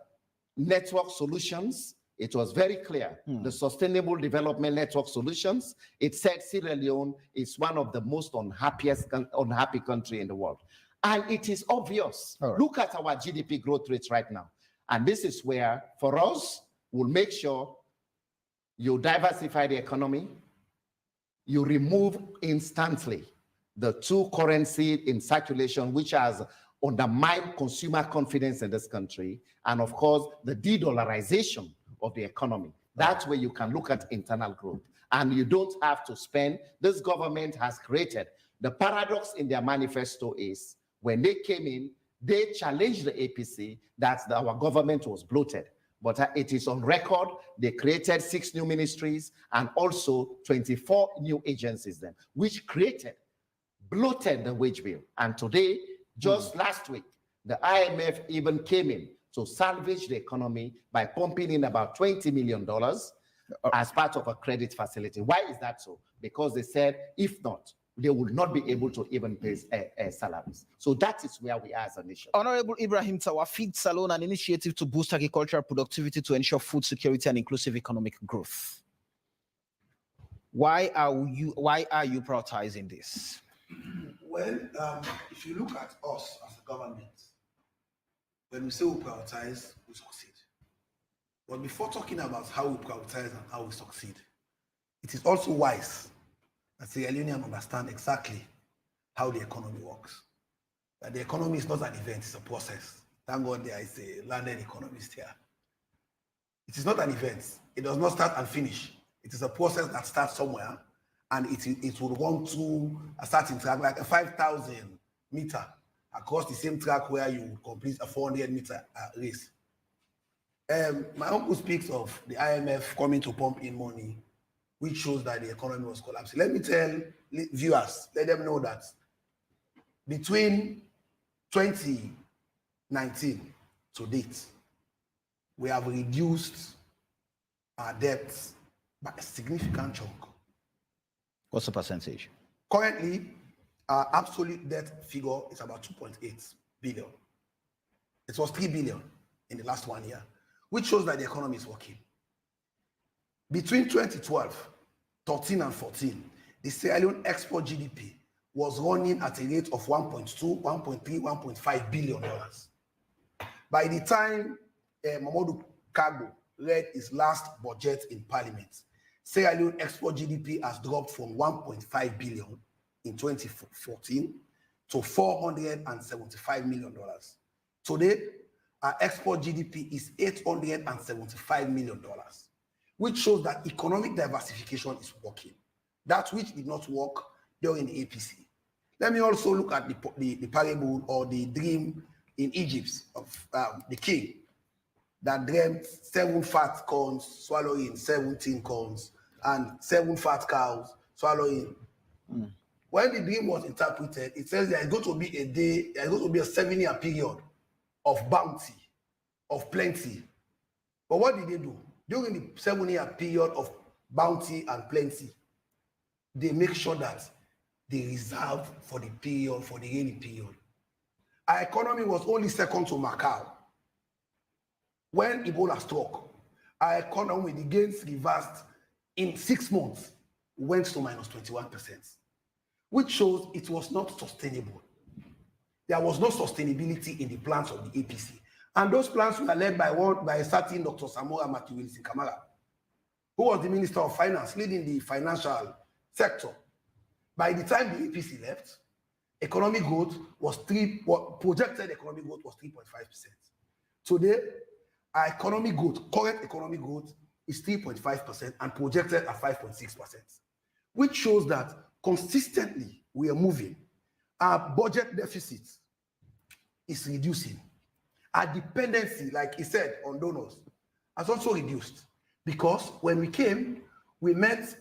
Network Solutions, it was very clear. The Sustainable Development Network Solutions, it said Sierra Leone is one of the most unhappy country in the world. And it is obvious. Right. Look at our GDP growth rates right now. And this is where, for us, we'll make sure you diversify the economy, you remove instantly the two currency in circulation, which has undermined consumer confidence in this country, and of course, the de-dollarization of the economy. That's where you can look at internal growth. And you don't have to spend. This government has created. The paradox in their manifesto is, when they came in, they challenged the APC that our government was bloated. But it is on record, they created 6 new ministries and also 24 new agencies then, which bloated the wage bill. And today, just last week, the IMF even came in to salvage the economy by pumping in about $20 million as part of a credit facility. Why is that so? Because they said, if not, they will not be able to even pay salaries. So that is where we are as a nation. Honorable Ibrahim Tawa, Feed Salon, an initiative to boost agricultural productivity to ensure food security and inclusive economic growth. Why are you prioritizing this? Well, if you look at us as a government, when we say we prioritize, we succeed. But before talking about how we prioritize and how we succeed, it is also wise that the Leoneans understand exactly how the economy works. That the economy is not an event, it's a process. Thank God there is a landed economist here. It is not an event. It does not start and finish. It is a process that starts somewhere, and it will run to a certain track, like a 5,000 meter across the same track where you complete a 400 meter race. My uncle speaks of the IMF coming to pump in money, which shows that the economy was collapsing. Let me tell viewers, let them know that between 2019 to date, we have reduced our debts by a significant chunk. What's the percentage? Currently, our absolute debt figure is about 2.8 billion. It was 3 billion in the last 1 year, which shows that the economy is working. Between 2012, 13 and 14, the Sierra Leone export GDP was running at a rate of 1.2, 1.3, 1.5 billion dollars. By the time Mamadou Kagbo read his last budget in Parliament, Sierra Leone export GDP has dropped from 1.5 billion in 2014 to $475 million. Today, our export GDP is $875 million, which shows that economic diversification is working. That which did not work during the APC. Let me also look at the parable or the dream in Egypt of the king that dreamt 7 fat corns swallowing 17 corns and 7 fat cows swallowing. When the dream was interpreted, it says there is going to be a day, there is going to be a 7-year period of bounty, of plenty. But what did they do? During the 7-year period of bounty and plenty, they make sure that they reserve for the period, for the rainy period. Our economy was only second to Macau. When Ebola struck, our economy, the gains reversed in 6 months, went to minus 21%. which shows it was not sustainable. There was no sustainability in the plans of the APC. And those plans were led by a certain Dr. Samora Matuwilisi Kamara, who was the Minister of Finance, leading the financial sector. By the time the APC left, economic growth was projected economic growth was 3.5%. Today, our economic growth, current economic growth, is 3.5% and projected at 5.6%, which shows that consistently we are moving. Our budget deficit is reducing. Our dependency, like he said, on donors has also reduced, because when we came, we met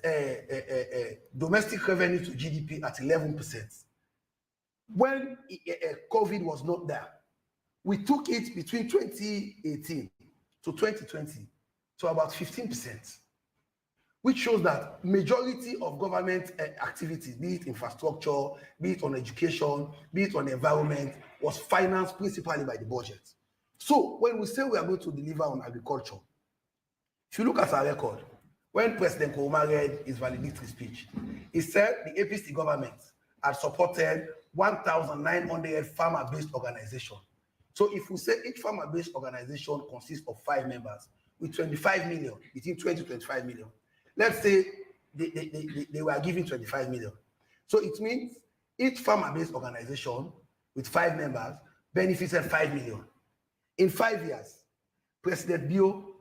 domestic revenue to GDP at 11%. When COVID was not there, we took it between 2018 to 2020 to about 15%, which shows that majority of government activities, be it infrastructure, be it on education, be it on the environment, was financed principally by the budget. So when we say we are going to deliver on agriculture, if you look at our record, when President Komon read his valedictory speech, he said the APC government had supported 1,900 farmer-based organizations. So if we say each farmer-based organization consists of 5 members with 25 million, between 20 to 25 million, let's say they were giving 25 million. So it means each farmer-based organization with 5 members benefited 5 million. In 5 years, President Bio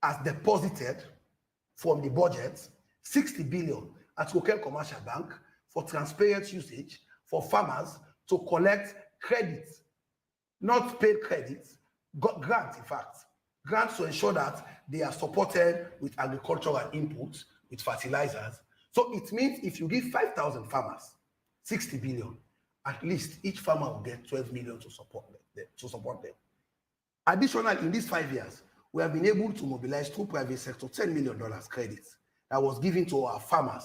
has deposited from the budget 60 billion at local commercial bank for transparent usage for farmers to collect credit, not paid credits, grants in fact, grants to ensure that they are supported with agricultural inputs, with fertilizers. So it means if you give 5,000 farmers 60 billion, at least each farmer will get 12 million to support them. Additionally, in these 5 years, we have been able to mobilize through private sector $10 million credits that was given to our farmers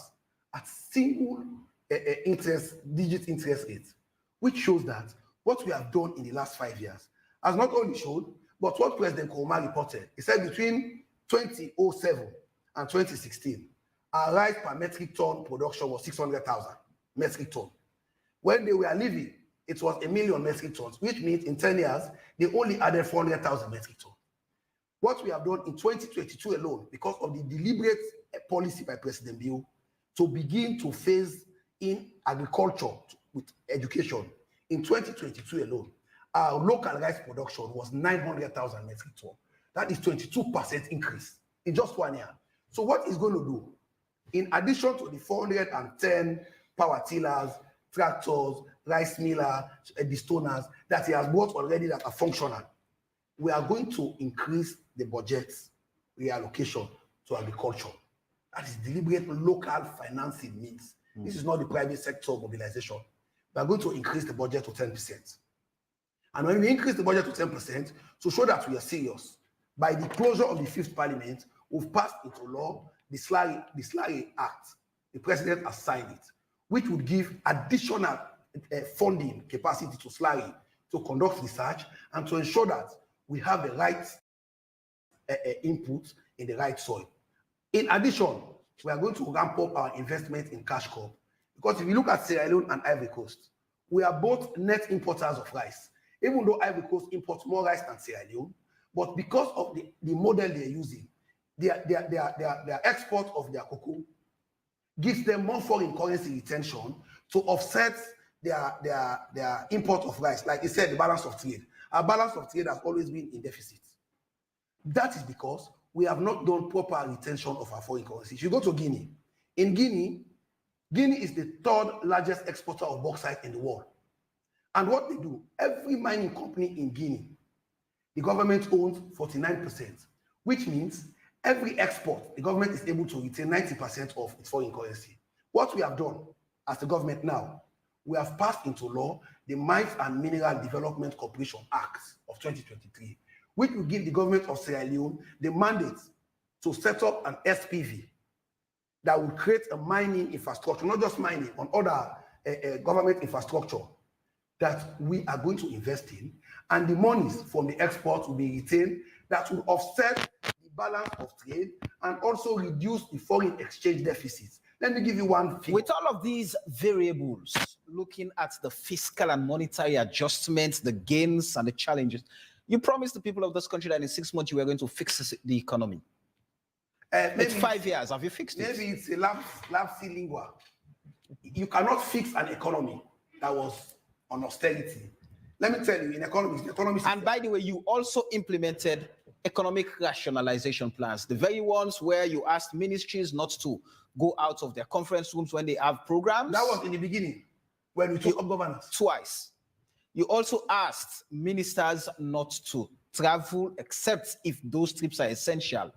at single digit interest rates, which shows that what we have done in the last 5 years has not only shown, but what President Komon reported. He said between 2007 and 2016, our rice per metric ton production was 600,000 metric ton. When they were leaving, it was 1 million metric tons, which means in 10 years, they only added 400,000 metric tons. What we have done in 2022 alone, because of the deliberate policy by President Bio to begin to phase in agriculture with education, in 2022 alone, our local rice production was 900,000 metric tons. That is 22% increase in just 1 year. So what is going to do, in addition to the 410 power tillers, tractors, rice miller, destoners that he has bought already that are functional, we are going to increase the budget reallocation to agriculture. That is deliberate local financing means. This is not the private sector mobilization. We are going to increase the budget to 10%. And when we increase the budget to 10%, to show that we are serious, by the closure of the 5th Parliament, we've passed into law the Slurry Act. The President has signed it, which would give additional funding capacity to Slurry to conduct research and to ensure that we have the right input in the right soil. In addition, we are going to ramp up our investment in cash crop, because if you look at Sierra Leone and Ivory Coast, we are both net importers of rice, even though Ivory Coast imports more rice than Sierra Leone. But because of the model they're using, their export of their cocoa gives them more foreign currency retention to offset their import of rice. Like I said, the balance of trade. Our balance of trade has always been in deficit. That is because we have not done proper retention of our foreign currency. If you go to Guinea, in Guinea is the 3rd largest exporter of bauxite in the world. And what they do, every mining company in Guinea, the government owns 49%, which means every export, the government is able to retain 90% of its foreign currency. What we have done as the government now, we have passed into law the Mines and Mineral Development Corporation Act of 2023, which will give the government of Sierra Leone the mandate to set up an SPV that will create a mining infrastructure, not just mining, on other government infrastructure that we are going to invest in, and the monies from the export will be retained that will offset the balance of trade and also reduce the foreign exchange deficits. Let me give you one thing. With all of these variables, looking at the fiscal and monetary adjustments, the gains and the challenges, you promised the people of this country that in 6 months you were going to fix the economy. It's 5 years. Have you fixed it? Maybe it's a lapsi lingua. You cannot fix an economy that was on austerity. Let me tell you, in economics. And by the way, you also implemented economic rationalization plans, the very ones where you asked ministries not to go out of their conference rooms when they have programs. That was in the beginning, when we took up governance. Twice. You also asked ministers not to travel except if those trips are essential.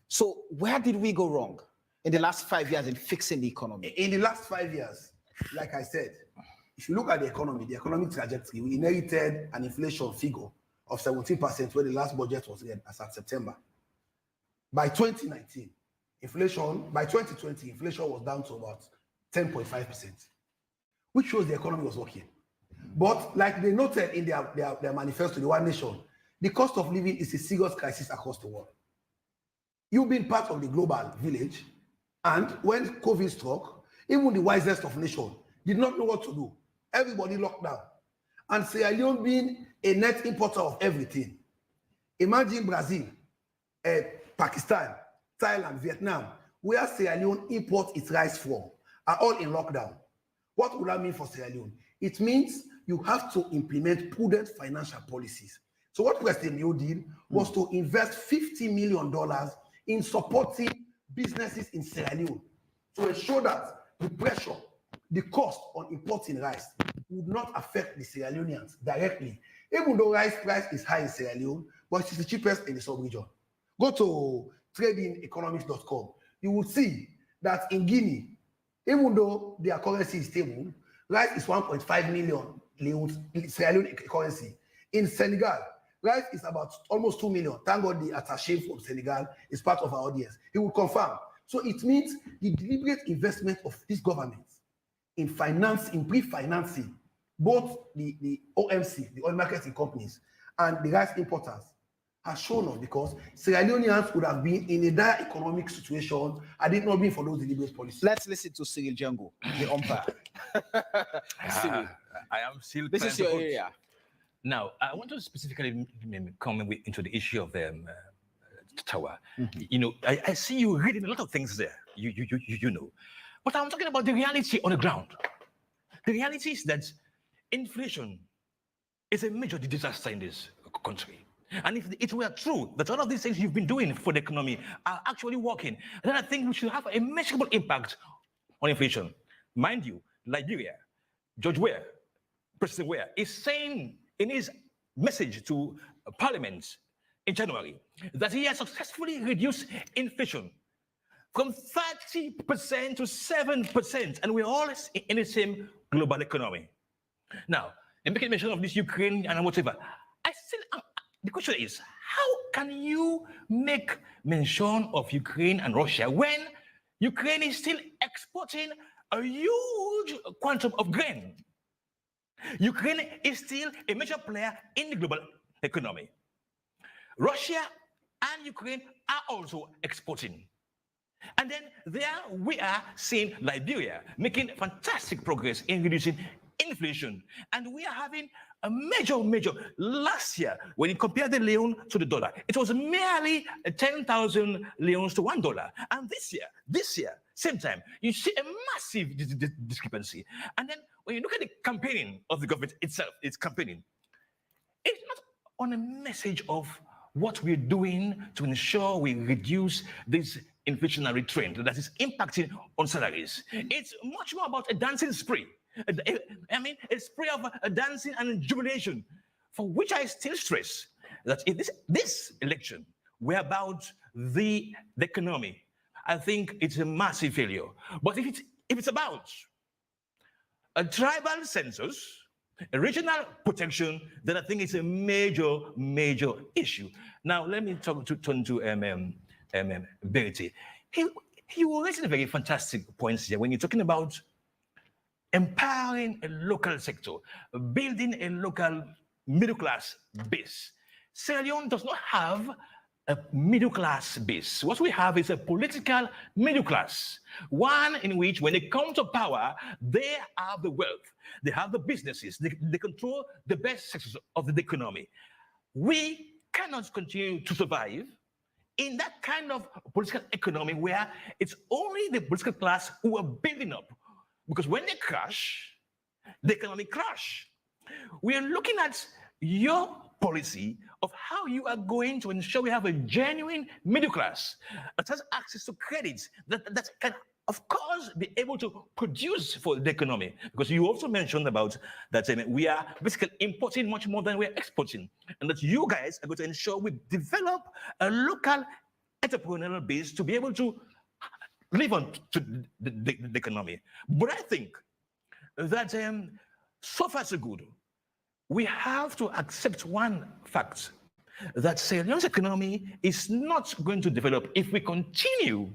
So where did we go wrong in the last 5 years in fixing the economy? In the last 5 years, like I said, if you look at the economic trajectory, we inherited an inflation figure of 17% where the last budget was read as at September. By 2020, inflation was down to about 10.5%, which shows the economy was working. But like they noted in their manifesto, the One Nation, the cost of living is a serious crisis across the world. You've been part of the global village, and when COVID struck, even the wisest of nations did not know what to do. Everybody locked down. And Sierra Leone being a net importer of everything. Imagine Brazil, Pakistan, Thailand, Vietnam, where Sierra Leone imports its rice from, are all in lockdown. What would that mean for Sierra Leone? It means you have to implement prudent financial policies. So what President Mio did was to invest $50 million in supporting businesses in Sierra Leone to ensure that the pressure, the cost on importing rice would not affect the Sierra Leoneans directly. Even though rice price is high in Sierra Leone, but it is the cheapest in the sub-region. Go to tradingeconomics.com. You will see that in Guinea, even though their currency is stable, rice is 1.5 million Sierra Leone currency. In Senegal, rice is about almost 2 million. Thank God the attaché from Senegal is part of our audience. He will confirm. So it means the deliberate investment of this government in pre-financing both the OMC, the oil marketing companies, and the rice importers has shown us, because Sierra Leoneans would have been in a dire economic situation had it not been for those deliberate policies. Let's listen to Cyril Django, the umpire. Cyril, I am still. This is your area. Now, I want to specifically come into the issue of the tower. You know, I see you reading a lot of things there. You know, but I'm talking about the reality on the ground. The reality is that inflation is a major disaster in this country. And if it were true that all of these things you've been doing for the economy are actually working, then I think we should have a measurable impact on inflation. Mind you, Liberia, George Weah, President Weah, is saying in his message to Parliament in January that he has successfully reduced inflation from 30% to 7%, and we're all in the same global economy. Now, in making mention of this Ukraine and whatever, the question is, how can you make mention of Ukraine and Russia when Ukraine is still exporting a huge quantum of grain? Ukraine is still a major player in the global economy. Russia and Ukraine are also exporting. And then there we are seeing Liberia making fantastic progress in reducing inflation. And we are having a major, last year, when you compare the Leone to the dollar, it was merely 10,000 Leones to $1. And this year, same time, you see a massive discrepancy. And then when you look at the campaigning of the government itself, it's campaigning. It's not on a message of what we're doing to ensure we reduce this inflationary trend that is impacting on salaries. It's much more about a dancing spree. I mean, a spree of dancing and jubilation, for which I still stress that in this election, we're about the economy. I think it's a massive failure. But if it's about a tribal census, a regional protection, then I think it's a major issue. Now, let me turn to Verity. He was raising very fantastic points here when you're talking about empowering a local sector, building a local middle-class base. Sierra Leone does not have a middle class base. What we have is a political middle class, one in which when they come to power, they have the wealth, they have the businesses, they control the best sectors of the economy. We cannot continue to survive in that kind of political economy where it's only the political class who are building up. Because when they crash, the economy crash. We are looking at your policy of how you are going to ensure we have a genuine middle class that has access to credits, that can, of course, be able to produce for the economy. Because you also mentioned about that we are basically importing much more than we're exporting, and that you guys are going to ensure we develop a local entrepreneurial base to be able to live on to the economy. But I think that so far so good. We have to accept one fact, that Sierra Leone's economy is not going to develop if we continue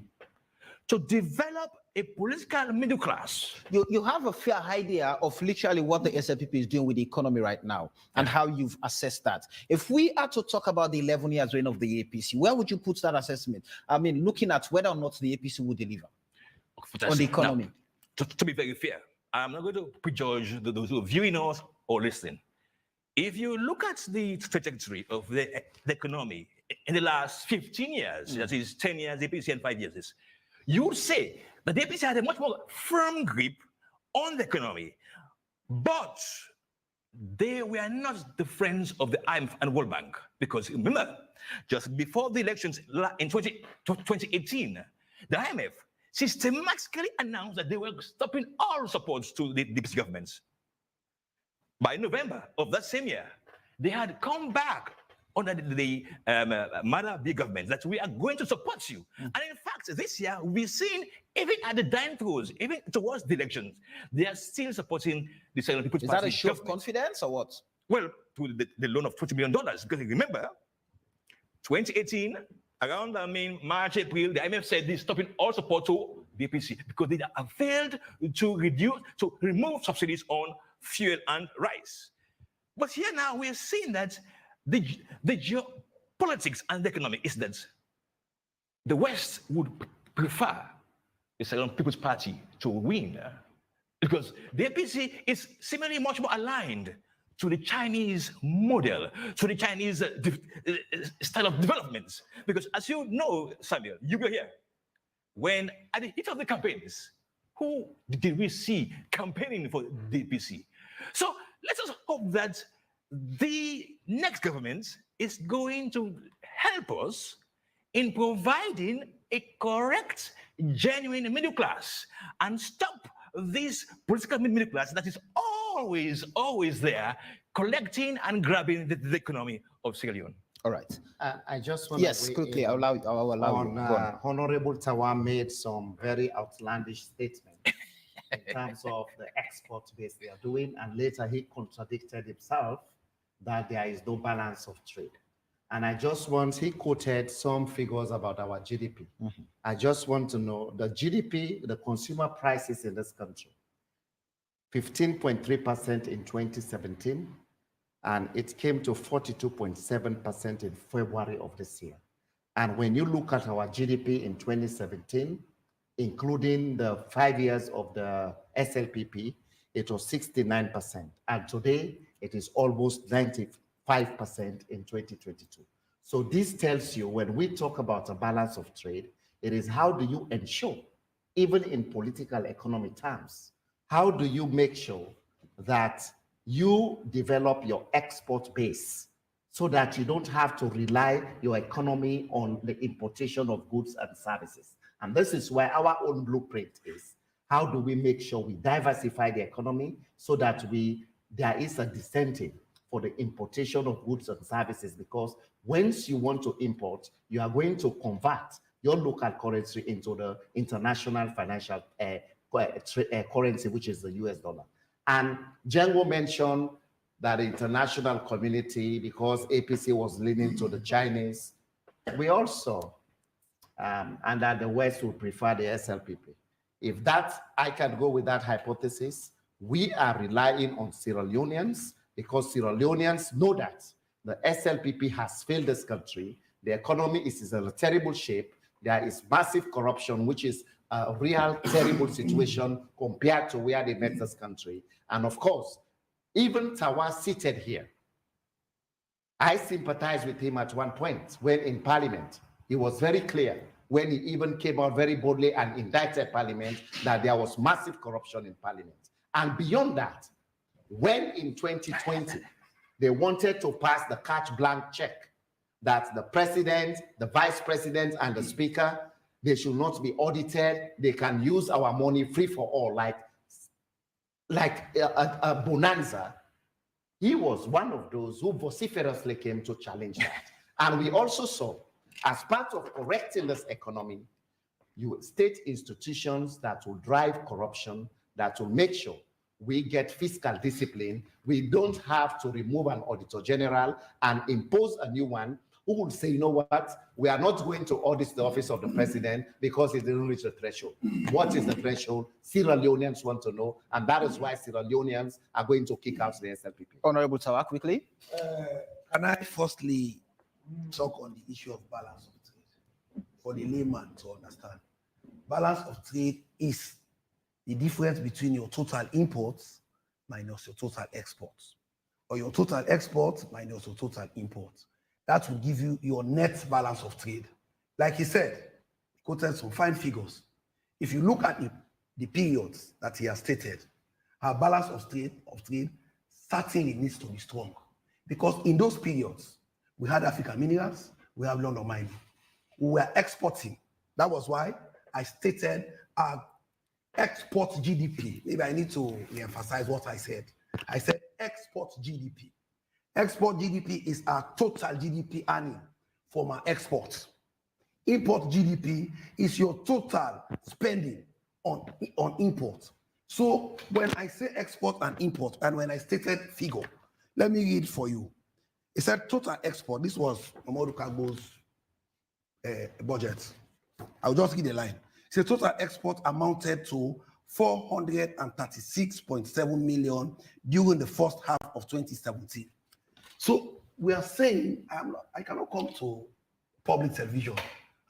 to develop a political middle class. You have a fair idea of literally what the SLPP is doing with the economy right now and how you've assessed that. If we are to talk about the 11 years reign of the APC, where would you put that assessment? I mean, looking at whether or not the APC will deliver on the economy. Now, to be very fair, I'm not going to prejudge those who are viewing us or listening. If you look at the trajectory of the economy in the last 15 years, that is 10 years APC and 5 years, you would say that the APC had a much more firm grip on the economy. But they were not the friends of the IMF and World Bank. Because remember, just before the elections in 2018, the IMF systematically announced that they were stopping all supports to the APC governments. By November of that same year, they had come back under the Mother government that we are going to support you. And in fact, this year, we've seen, even at the dying throes, even towards the elections, they are still supporting the Sierra Leone People's Party. Is that a show of confidence or what? Well, to the loan of $20 million. Because remember, 2018, around March, April, the IMF said they're stopping all support to the APC because they have failed to remove subsidies on fuel and rice. But here now we're seeing that the geopolitics and the economy is that the West would prefer the Sierra Leone People's Party to win because the APC is seemingly much more aligned to the Chinese model, to the Chinese style of development. Because as you know, Samuel, you were here, when at the heat of the campaigns, who did we see campaigning for the APC? So let us hope that the next government is going to help us in providing a correct, genuine middle class and stop this political middle class that is always there, collecting and grabbing the economy of Sierra Leone. All right. I just want to quickly. I'll allow you. Honorable Tawa made some very outlandish statements in terms of the export base they are doing, and later he contradicted himself that there is no balance of trade. And he quoted some figures about our GDP. I just want to know the GDP, the consumer prices in this country, 15.3% in 2017, and it came to 42.7% in February of this year. And when you look at our GDP in 2017, including the 5 years of the SLPP, it was 69%. And today, it is almost 95% in 2022. So this tells you, when we talk about a balance of trade, it is how do you ensure, even in political economy terms, how do you make sure that you develop your export base so that you don't have to rely your economy on the importation of goods and services? And this is where our own blueprint is. How do we make sure we diversify the economy so that there is a disincentive for the importation of goods and services? Because once you want to import, you are going to convert your local currency into the international financial currency, which is the US dollar. And Django mentioned that the international community, because APC was leaning to the Chinese, we also, and that the West would prefer the SLPP. If that, I can go with that hypothesis. We are relying on Sierra Leoneans because Sierra Leoneans know that the SLPP has failed this country The economy is in a terrible shape. There is massive corruption, which is a real terrible situation compared to where they met this country. And of course, even Tawa seated here, I sympathized with him at one point when in Parliament. He was very clear when he even came out very boldly and indicted Parliament that there was massive corruption in Parliament. And beyond that, when in 2020, they wanted to pass the carte blanche check that the president, the vice president, and the speaker, they should not be audited. They can use our money free for all, like a bonanza. He was one of those who vociferously came to challenge that. And we also saw, as part of correcting this economy, state institutions that will drive corruption, that will make sure we get fiscal discipline. We don't have to remove an auditor general and impose a new one who will say, you know what, we are not going to audit the office of the president because it didn't reach the threshold. What is the threshold? Sierra Leoneans want to know, and that is why Sierra Leoneans are going to kick out the SLPP. Honorable Tawa, quickly. Can I firstly talk on the issue of balance of trade for the layman to understand? Balance of trade is the difference between your total imports minus your total exports, or your total exports minus your total imports. That will give you your net balance of trade. Like he said, he quoted some fine figures. If you look at the periods that he has stated, our balance of trade certainly needs to be strong. Because in those periods, we had African minerals, we have London mining. We were exporting. That was why I stated our export GDP. Maybe I need to re-emphasize what I said. I said export GDP. Export GDP is our total GDP earning from our exports. Import GDP is your total spending on import. So when I say export and import, and when I stated figure, let me read for you. It said total export. This was Mamadou Kagbo's budget. I'll just read the line. It said total export amounted to 436.7 million during the first half of 2017. So we are saying, I cannot come to public television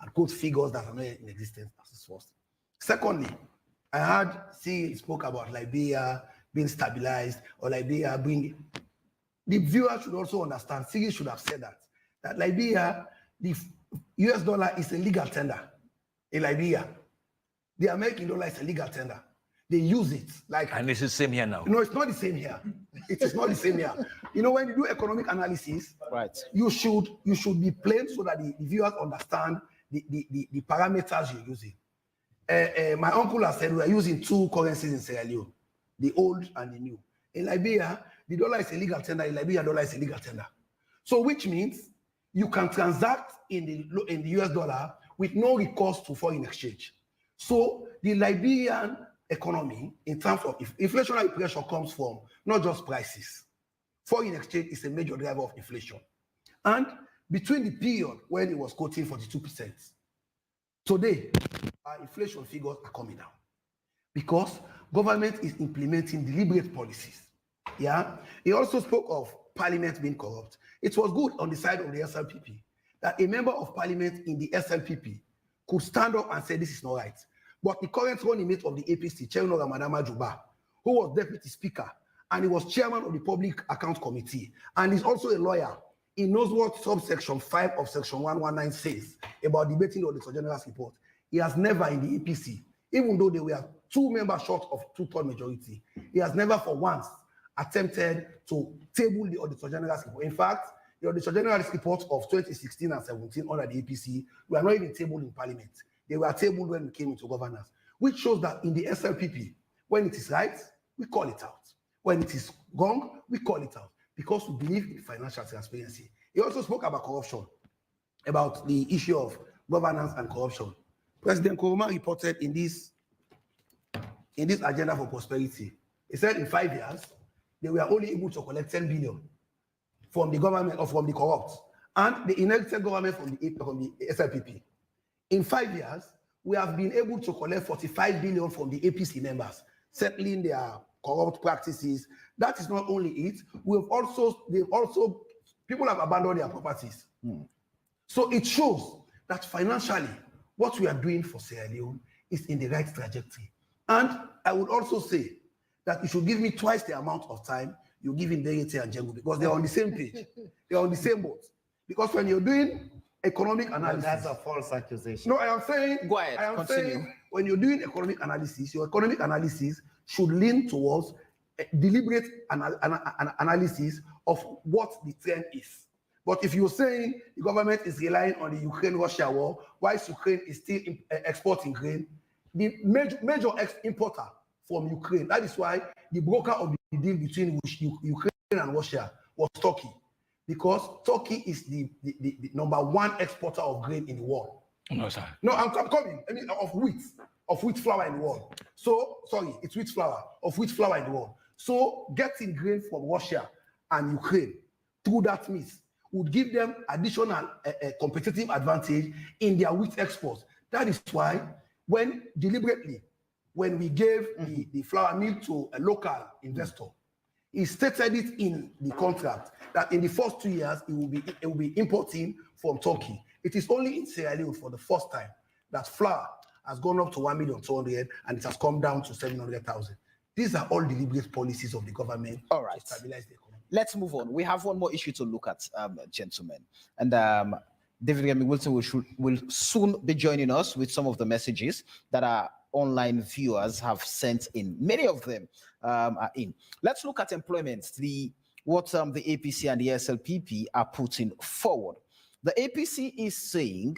and quote figures that are not in existence. That's the first. Secondly, I heard he spoke about Liberia being stabilized, or Liberia being. The viewer should also understand, Siri should have said that Liberia, the US dollar is a legal tender in Liberia. The American dollar is a legal tender. They use it like. And it's the same here now. No, it's not the same here. It is not the same here. You know, when you do economic analysis, right, you should be plain so that the viewers understand the parameters you're using. My uncle has said we are using two currencies in Sierra Leone, the old and the new. In Liberia, the dollar is a legal tender. In Liberia, dollar is a legal tender. So, which means you can transact in the US dollar with no recourse to foreign exchange. So, the Liberian economy, in terms of inflationary pressure, comes from not just prices. Foreign exchange is a major driver of inflation. And between the period when it was quoting 42%, today, our inflation figures are coming down because government is implementing deliberate policies. Yeah. He also spoke of parliament being corrupt. It was good on the side of the SLPP that a member of parliament in the SLPP could stand up and say this is not right. But the current running mate of the APC, Chairman Madama Juba, who was deputy speaker, and he was chairman of the Public Account Committee, and he's also a lawyer. He knows what subsection 5 of section 119 says about debating the Auditor General's report. He has never in the APC, even though they were 2 members short of 2/3 majority, he has never for once attempted to table the Auditor General's report. In fact, the Auditor General's report of 2016 and 17 under the APC were not even tabled in Parliament. They were tabled when we came into governance, which shows that in the SLPP, when it is right, we call it out. When it is wrong, we call it out because we believe in financial transparency. He also spoke about corruption, about the issue of governance and corruption. President Koroma reported in this agenda for prosperity. He said in 5 years, they were only able to collect 10 billion from the government or from the corrupt, and the inherited government from the SLPP. In 5 years, we have been able to collect 45 billion from the APC members, settling their corrupt practices. That is not only it. People have abandoned their properties. So it shows that financially, what we are doing for Sierra Leone is in the right trajectory. And I would also say that you should give me twice the amount of time you give in Degete and Djengu, because they're on the same page. They're on the same boat. Because when you're doing economic analysis... But that's a false accusation. No, I am saying... Go ahead, I am continue. saying when you're doing economic analysis, your economic analysis should lean towards a deliberate analysis of what the trend is. But if you're saying the government is relying on the Ukraine-Russia war, whilst Ukraine is still exporting grain, the major importer from Ukraine, that is why the broker of the deal between Ukraine and Russia was Turkey, because Turkey is the #1 exporter of grain in the world. No, sir. No, I'm coming. I mean, of wheat flour in the world. So, sorry, it's wheat flour, of wheat flour in the world. So, getting grain from Russia and Ukraine through that means would give them additional competitive advantage in their wheat exports. That is why, when we gave the flour mill to a local investor, he stated it in the contract that in the first 2 years, it will be importing from Turkey. It is only in Sierra Leone for the first time that flour has gone up to 1,200,000 and it has come down to 700,000. These are all deliberate policies of the government all right. to stabilize the economy. Let's move on. We have one more issue to look at, gentlemen. And David Remy Wilson will soon be joining us with some of the messages that our online viewers have sent in. Many of them are in. Let's look at employment, what the APC and the SLPP are putting forward. The APC is saying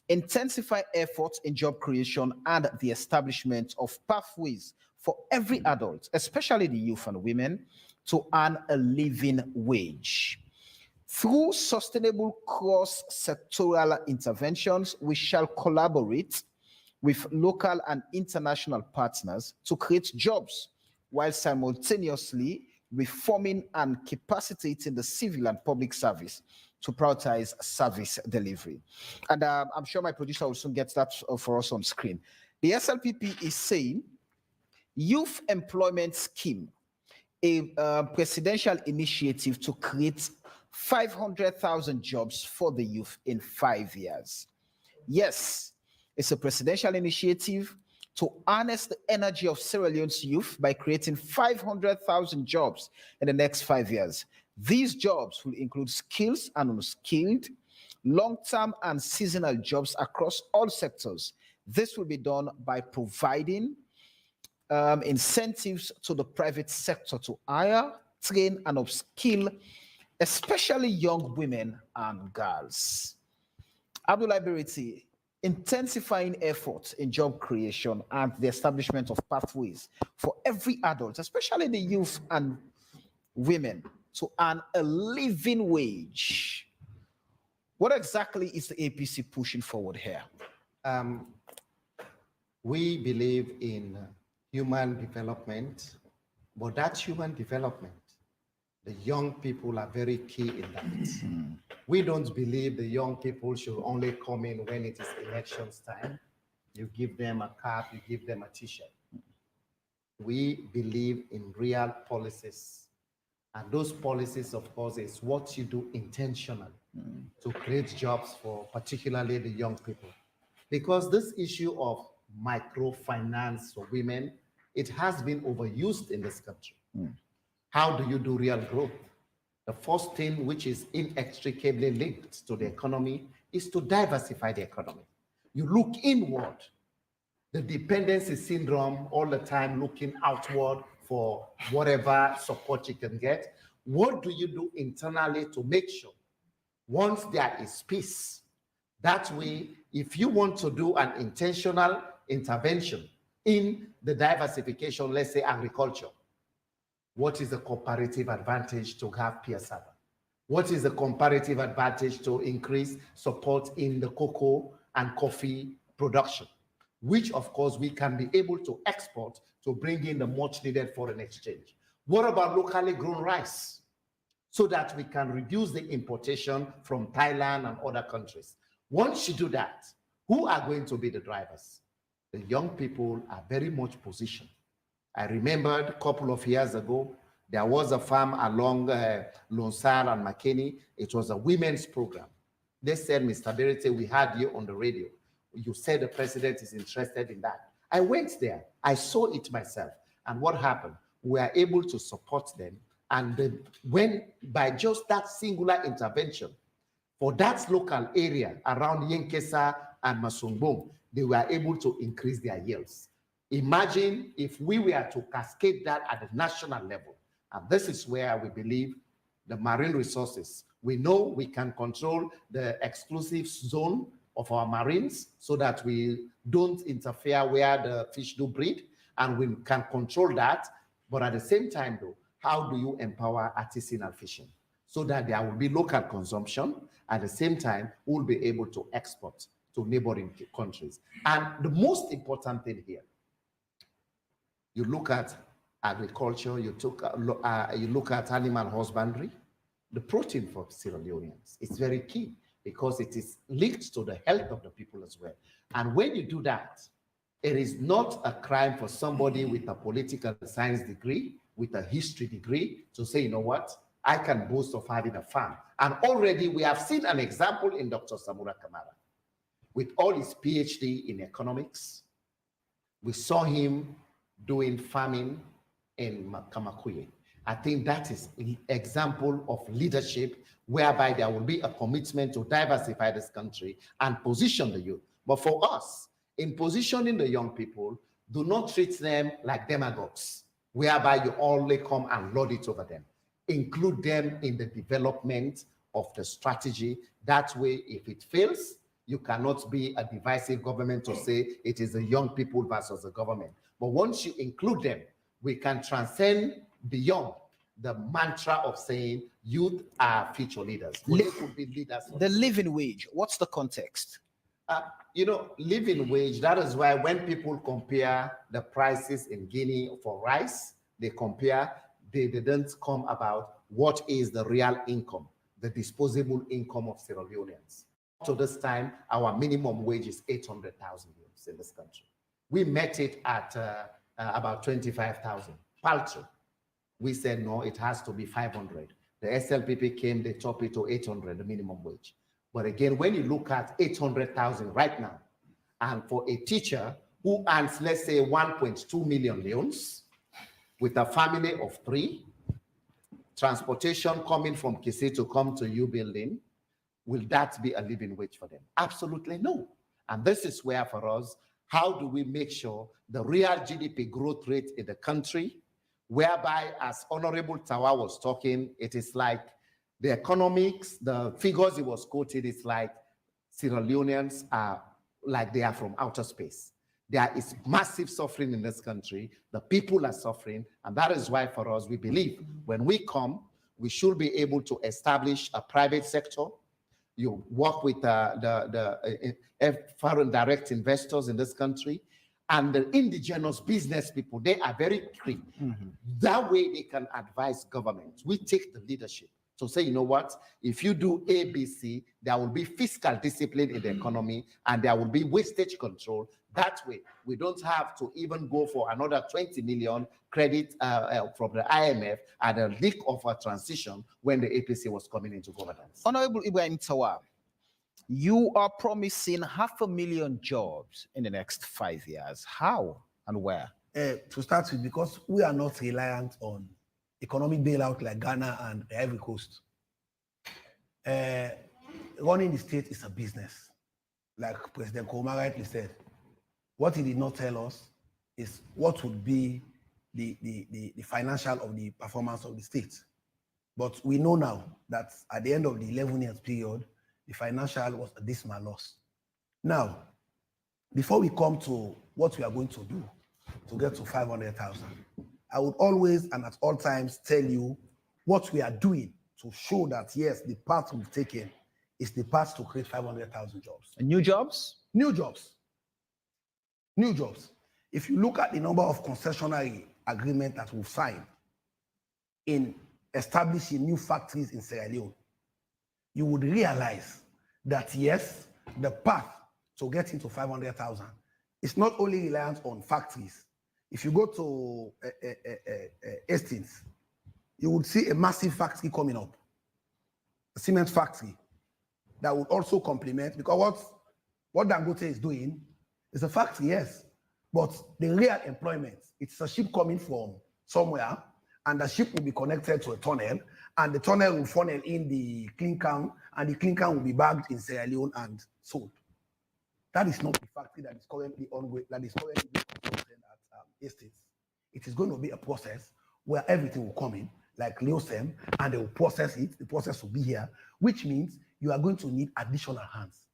intensify efforts in job creation and the establishment of pathways for every adult, especially the youth and women, to earn a living wage. Through sustainable cross-sectoral interventions, we shall collaborate with local and international partners to create jobs while simultaneously reforming and capacitating the civil and public service to prioritize service delivery. And I'm sure my producer will soon get that for us on screen. The SLPP is saying Youth Employment Scheme, a presidential initiative to create 500,000 jobs for the youth in 5 years. Yes, it's a presidential initiative to harness the energy of Sierra Leone's youth by creating 500,000 jobs in the next 5 years. These jobs will include skilled and unskilled, long-term and seasonal jobs across all sectors. This will be done by providing incentives to the private sector to hire, train, and upskill, especially young women and girls. Abdullah Beriti, intensifying efforts in job creation and the establishment of pathways for every adult, especially the youth and women, to earn a living wage. What exactly is the APC pushing forward here? We believe in human development, but that human development, the young people are very key in that. We don't believe the young people should only come in when it is elections time. You give them a cap, you give them a t-shirt. We believe in real policies. And those policies, of course, is what you do intentionally to create jobs for particularly the young people. Because this issue of microfinance for women, it has been overused in this country. How do you do real growth? The first thing, which is inextricably linked to the economy, is to diversify the economy. You look inward. The dependency syndrome, all the time looking outward for whatever support you can get. What do you do internally to make sure once there is peace? That way, if you want to do an intentional intervention in the diversification, let's say agriculture, what is the comparative advantage to have PSR? What is the comparative advantage to increase support in the cocoa and coffee production, which of course we can be able to export to bring in the much needed foreign exchange? What about locally grown rice so that we can reduce the importation from Thailand and other countries? Once you do that, who are going to be the drivers? The young people are very much positioned. I remembered a couple of years ago, there was a farm along Lonsar and McKinney. It was a women's program. They said, Mr. Berete, we had you on the radio. You said the president is interested in that. I went there. I saw it myself. And what happened? We are able to support them. And when by just that singular intervention for that local area around Yenkesa and Masungbong, they were able to increase their yields. Imagine if we were to cascade that at the national level. And this is where we believe the marine resources. We know we can control the exclusive zone of our marines so that we don't interfere where the fish do breed, and we can control that. But at the same time, though, how do you empower artisanal fishing so that there will be local consumption? At the same time, we'll be able to export to neighboring countries. And the most important thing here, you look at agriculture, you look at animal husbandry, the protein for Sierra Leoneans is very key because it is linked to the health of the people as well. And when you do that, it is not a crime for somebody with a political science degree, with a history degree, to say, you know what, I can boast of having a farm. And already we have seen an example in Dr. Samura Kamara. With all his PhD in economics, we saw him doing farming in Kamakuye. I think that is an example of leadership whereby there will be a commitment to diversify this country and position the youth. But for us, in positioning the young people, do not treat them like demagogues, whereby you only come and lord it over them. Include them in the development of the strategy. That way, if it fails, you cannot be a divisive government to say it is the young people versus the government. But once you include them, we can transcend beyond the mantra of saying youth are future leaders. They could be leaders. The living wage, what's the context? You know, living wage, that is why when people compare the prices in Guinea for rice, they didn't come about what is the real income, the disposable income of Sierra Leoneans. To this time, our minimum wage is 800,000 euros in this country. We met it at about 25,000, paltry. We said, no, it has to be 500. The SLPP came, they chopped it to 800, the minimum wage. But again, when you look at 800,000 right now, and for a teacher who earns, let's say, 1.2 million leones, with a family of 3, transportation coming from Kisi to come to U building, will that be a living wage for them? Absolutely no. And this is where for us, how do we make sure the real GDP growth rate in the country, whereby, as Honorable Tawa was talking, it is like the economics, the figures he was quoted, it's like Sierra Leoneans are like they are from outer space. There is massive suffering in this country. The people are suffering. And that is why for us, we believe when we come, we should be able to establish a private sector. You work with the foreign direct investors in this country and the indigenous business people. They are very keen. That way they can advise government. We take the leadership to say, you know what, if you do ABC, there will be fiscal discipline in the economy and there will be wastage control. That way, we don't have to even go for another 20 million credit from the IMF at a leak of a transition when the APC was coming into governance. Honorable Ibrahim Tawa, you are promising 500,000 jobs in the next 5 years. How and where? To start with, because we are not reliant on economic bailout like Ghana and the Ivory Coast. Running the state is a business. Like President Komon rightly said, what he did not tell us is what would be the financial of the performance of the state. But we know now that at the end of the 11 years period, the financial was a dismal loss. Now, before we come to what we are going to do to get to 500,000, I would always and at all times tell you what we are doing to show that, yes, the path we've taken is the path to create 500,000 jobs. New jobs? New jobs. New jobs. If you look at the number of concessionary agreements that we've signed in establishing new factories in Sierra Leone, you would realize that, yes, the path to getting to 500,000 is not only reliant on factories. If you go to Hastings, you would see a massive factory coming up, a cement factory. that would also complement, because what Dangote is doing is a factory, yes, but the real employment, it's a ship coming from somewhere, and the ship will be connected to a tunnel, and the tunnel will funnel in the clinker, and the clinker will be bagged in Sierra Leone and sold. That is not the factory that is currently ongoing, that is currently being constructed at Estates. It is going to be a process where everything will come in, like Leoene, and they will process it. The process will be here, which means you are going to need additional hands.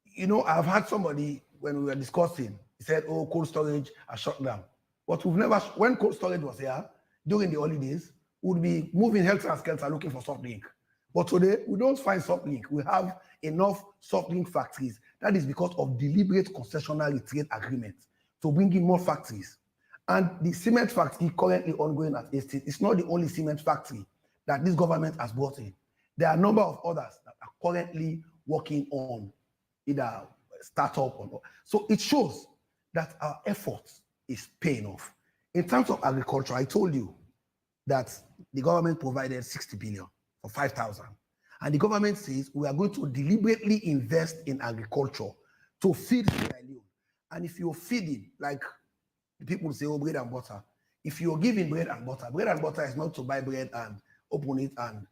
You know, I've had somebody, when we were discussing, he said, oh, cold storage are shut down. But we've never, when cold storage was here, during the holidays, we would be moving helter and skelter looking for soft drink. But today, we don't find soft drink. We have enough soft drink factories. That is because of deliberate concessionary trade agreements to bring in more factories. And the cement factory currently ongoing at Estate is not the only cement factory that this government has brought in. There are a number of others that are currently working on either startup or not. So it shows that our efforts is paying off. In terms of agriculture, I told you that the government provided 60 billion for 5,000. And the government says we are going to deliberately invest in agriculture to feed Sierra Leone. And if you're feeding, like the people say, oh, bread and butter. If you're giving bread and butter is not to buy bread and open it and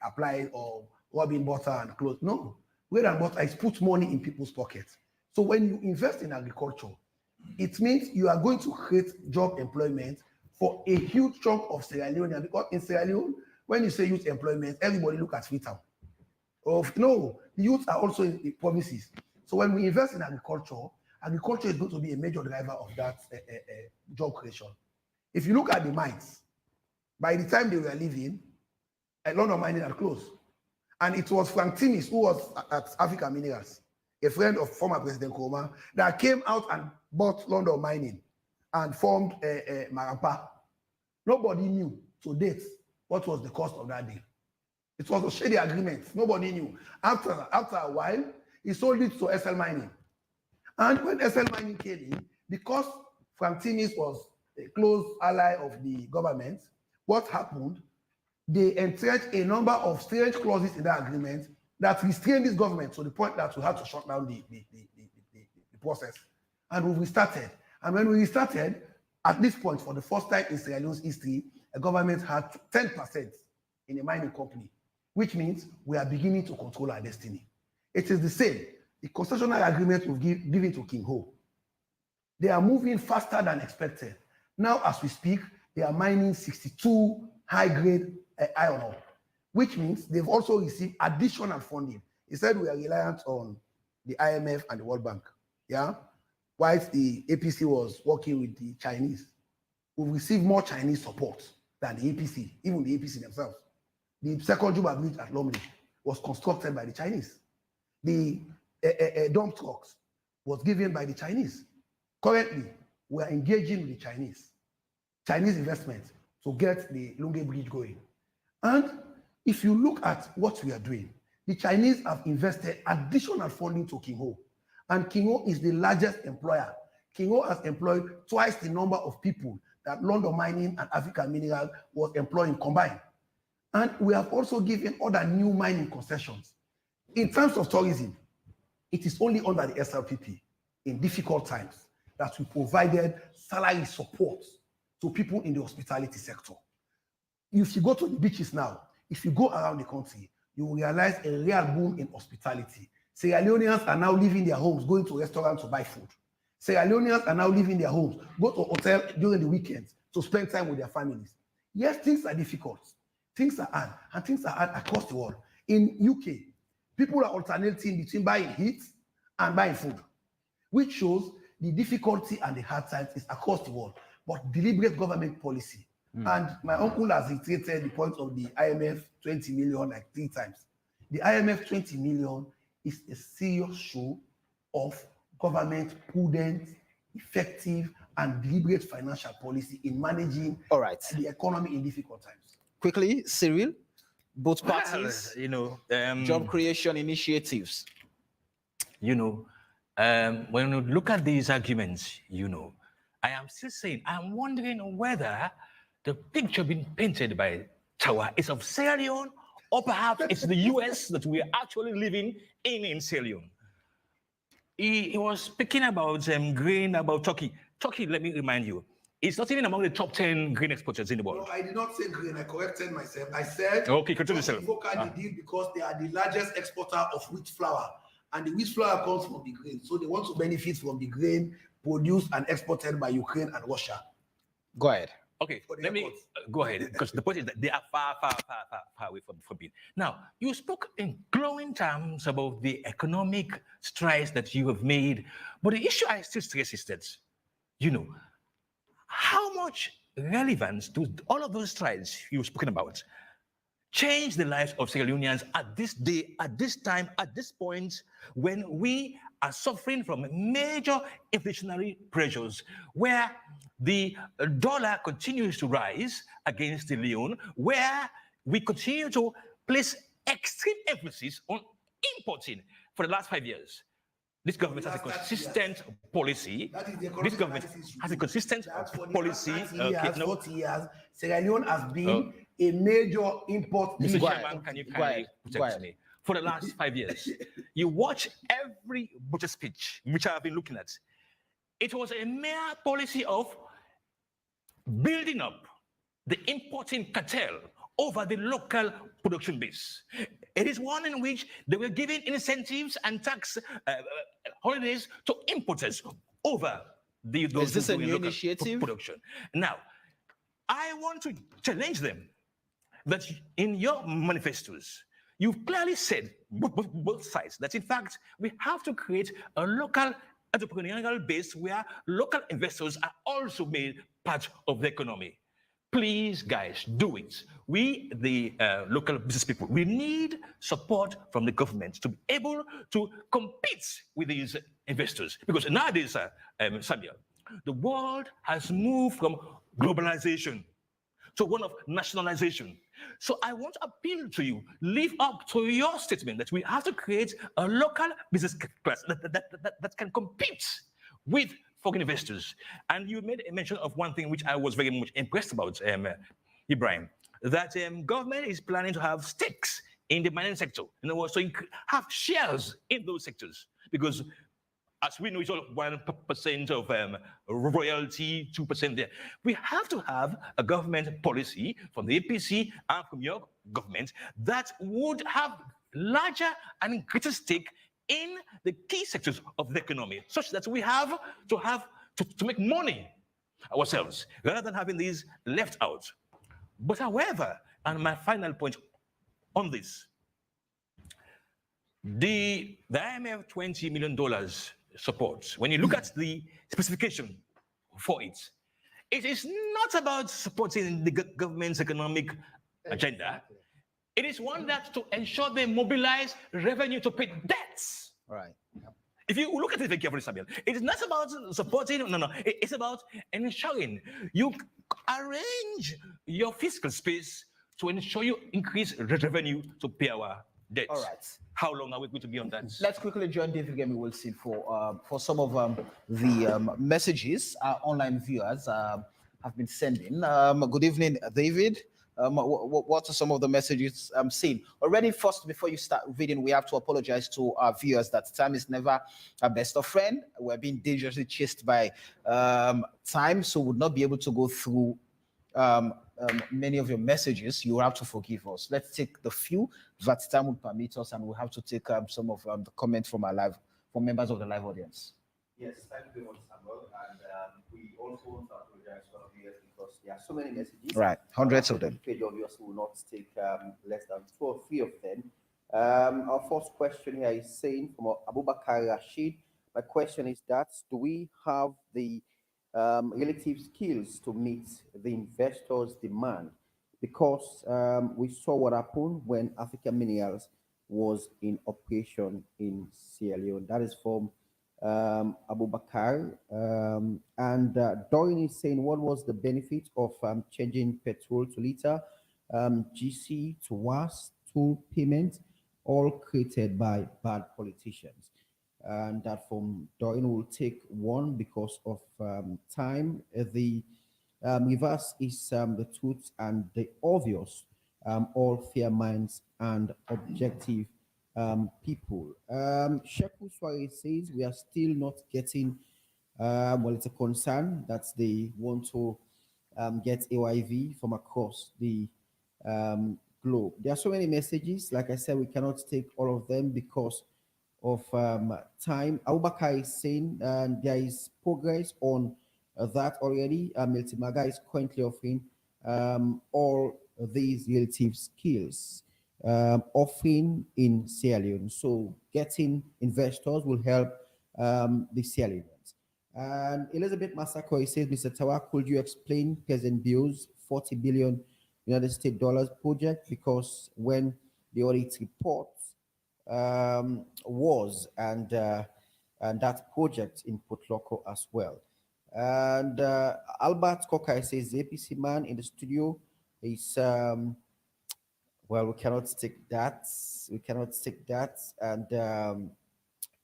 apply it or rub in butter and clothes. No, bread and butter is put money in people's pockets. So when you invest in agriculture, it means you are going to create job employment for a huge chunk of Sierra Leone. Because in Sierra Leone, when you say youth employment, everybody look at Freetown. No, the youth are also in the provinces. So when we invest in agriculture, agriculture is going to be a major driver of that job creation. If you look at the mines, by the time they were leaving, a lot of mining had closed. And it was Frank Timis, who was at Africa Minerals, a friend of former President Nkrumah, that came out and bought London Mining and formed Marapa. Nobody knew to date what was the cost of that deal. It was a shady agreement. Nobody knew. After a while, he sold it to SL Mining. And when SL Mining came in, because Frank Timis was a close ally of the government, what happened? They entrenched a number of strange clauses in that agreement that restrained this government to the point that we had to shut down the process. And we restarted. And when we restarted, at this point, for the first time in Sierra Leone's history, a government had 10% in a mining company, which means we are beginning to control our destiny. It is the same. The concessional agreement we've given to King Ho. They are moving faster than expected. Now, as we speak, they are mining 62 high-grade iron ore, which means they've also received additional funding. He said we are reliant on the IMF and the World Bank, yeah? Whilst the APC was working with the Chinese, we've received more Chinese support than the APC, even the APC themselves. The second Juba Bridge at Lumley was constructed by the Chinese. The dump trucks was given by the Chinese. Currently, we are engaging with the Chinese investment to get the Lunge Bridge going. And if you look at what we are doing, the Chinese have invested additional funding to King Ho. And King Ho is the largest employer. King Ho has employed twice the number of people that London Mining and Africa Mineral was employing combined. And we have also given other new mining concessions. In terms of tourism, it is only under the SLPP in difficult times that we provided salary support to people in the hospitality sector. If you go to the beaches now, if you go around the country, you will realize a real boom in hospitality. Sierra Leoneans are now leaving their homes, going to restaurants to buy food. Sierra Leoneans are now leaving their homes, go to hotel during the weekends to spend time with their families. Yes, things are difficult. Things are hard, and things are hard across the world. In UK, people are alternating between buying heat and buying food, which shows the difficulty and the hard times is across the world, but deliberate government policy. And my uncle has reiterated the point of the IMF 20 million like 3 times. The IMF 20 million is a serious show of government prudent, effective, and deliberate financial policy in managing the economy in difficult times. Quickly, Cyril, both parties, job creation initiatives. When you look at these arguments, I am still saying, I'm wondering whether the picture being painted by Chawa is of Sierra Leone or perhaps it's the US that we are actually living in Sierra Leone. He was speaking about grain, about Turkey. Turkey, let me remind you, it's not even among the top 10 grain exporters in the world. No, I did not say grain. I corrected myself. I said okay, control yourself. They did because they are the largest exporter of wheat flour, and the wheat flour comes from the grain, so they want to benefit from the grain produced and exported by Ukraine and Russia. Go ahead. Okay, let me go ahead, because the point is that they are far away from it. Now, you spoke in glowing terms about the economic strides that you have made, but the issue I still stress is that, how much relevance do all of those strides you've spoken about change the lives of Sierra Leoneans at this day, at this time, at this point, when we are suffering from major inflationary pressures, where the dollar continues to rise against the Leone, where we continue to place extreme emphasis on importing for the last 5 years. This government has a consistent policy. This government has a consistent policy. 40 years, Sierra Leone has been a major import. Mr. Chairman, can you kindly protect me? For the last 5 years, you watch every budget speech, which I have been looking at. It was a mere policy of building up the importing cartel over the local production base. It is one in which they were giving incentives and tax holidays to importers over those Is this a new initiative? Production. Now, I want to challenge them that in your manifestos, you've clearly said, both sides, that in fact, we have to create a local entrepreneurial base where local investors are also made part of the economy. Please, guys, do it. We, the local business people, we need support from the government to be able to compete with these investors. Because nowadays, Samuel, the world has moved from globalization to one of nationalization. So I want to appeal to you, live up to your statement that we have to create a local business class that can compete with foreign investors. And you made a mention of one thing which I was very much impressed about, Ibrahim, that government is planning to have stakes in the mining sector, in other words, to have shares in those sectors. Because as we know, it's all 1% of royalty, 2% there. We have to have a government policy from the APC and from your government that would have larger and greater stake in the key sectors of the economy, such that we have to make money ourselves, rather than having these left out. But however, and my final point on this, the IMF $20 million support, when you look at the specification for it, it is not about supporting the government's economic agenda. It is one that to ensure they mobilize revenue to pay debts. Right. If you look at it very carefully, Samuel, it is not about supporting, no. It's about ensuring you arrange your fiscal space to ensure you increase revenue to pay our debts. All right. How long are we going to be on that? Let's quickly join David Gemi Wilson for some of the messages our online viewers have been sending. Good evening, David. What are some of the messages I'm seeing? Already, first, before you start reading, we have to apologize to our viewers that time is never our best of friend. We're being dangerously chased by time, so we'll not be able to go through many of your messages. You will have to forgive us. Let's take the few that time will permit us, and we'll have to take some of the comments from members of the live audience. Yes, thank you very much, Samuel. And we also want to apologize to our viewers because there are so many messages. Right, hundreds of them. Page obviously will not take less than 2 or 3 of them. Our first question here is saying from Abubakar Rashid. My question is that, do we have the relative skills to meet the investors' demand? Because we saw what happened when African Minerals was in operation in Sierra Leone. That is from Abubakar. And Doreen is saying, what was the benefit of changing petrol to liter, GC to WAS, tool payment, all created by bad politicians? And that from Doreen will take one because of time. The reverse is the truth and the obvious. all fair minds and objective people. Sheku Swari says we are still not getting, well, it's a concern that they want to get AYV from across the globe. There are so many messages. Like I said, we cannot take all of them because of time. Abubakar is saying there is progress on that already. Miltimaga is currently offering all these relative skills offering in Sierra Leone. So getting investors will help the Sierra Leoneans. And Elizabeth Masako says, Mr. Tawa, could you explain President Bill's 40 billion United States dollars project? Because when the audit report was and that project in Port Loco as well. And Albert Kokai says the APC man in the studio is well, we cannot stick that. We cannot stick that. And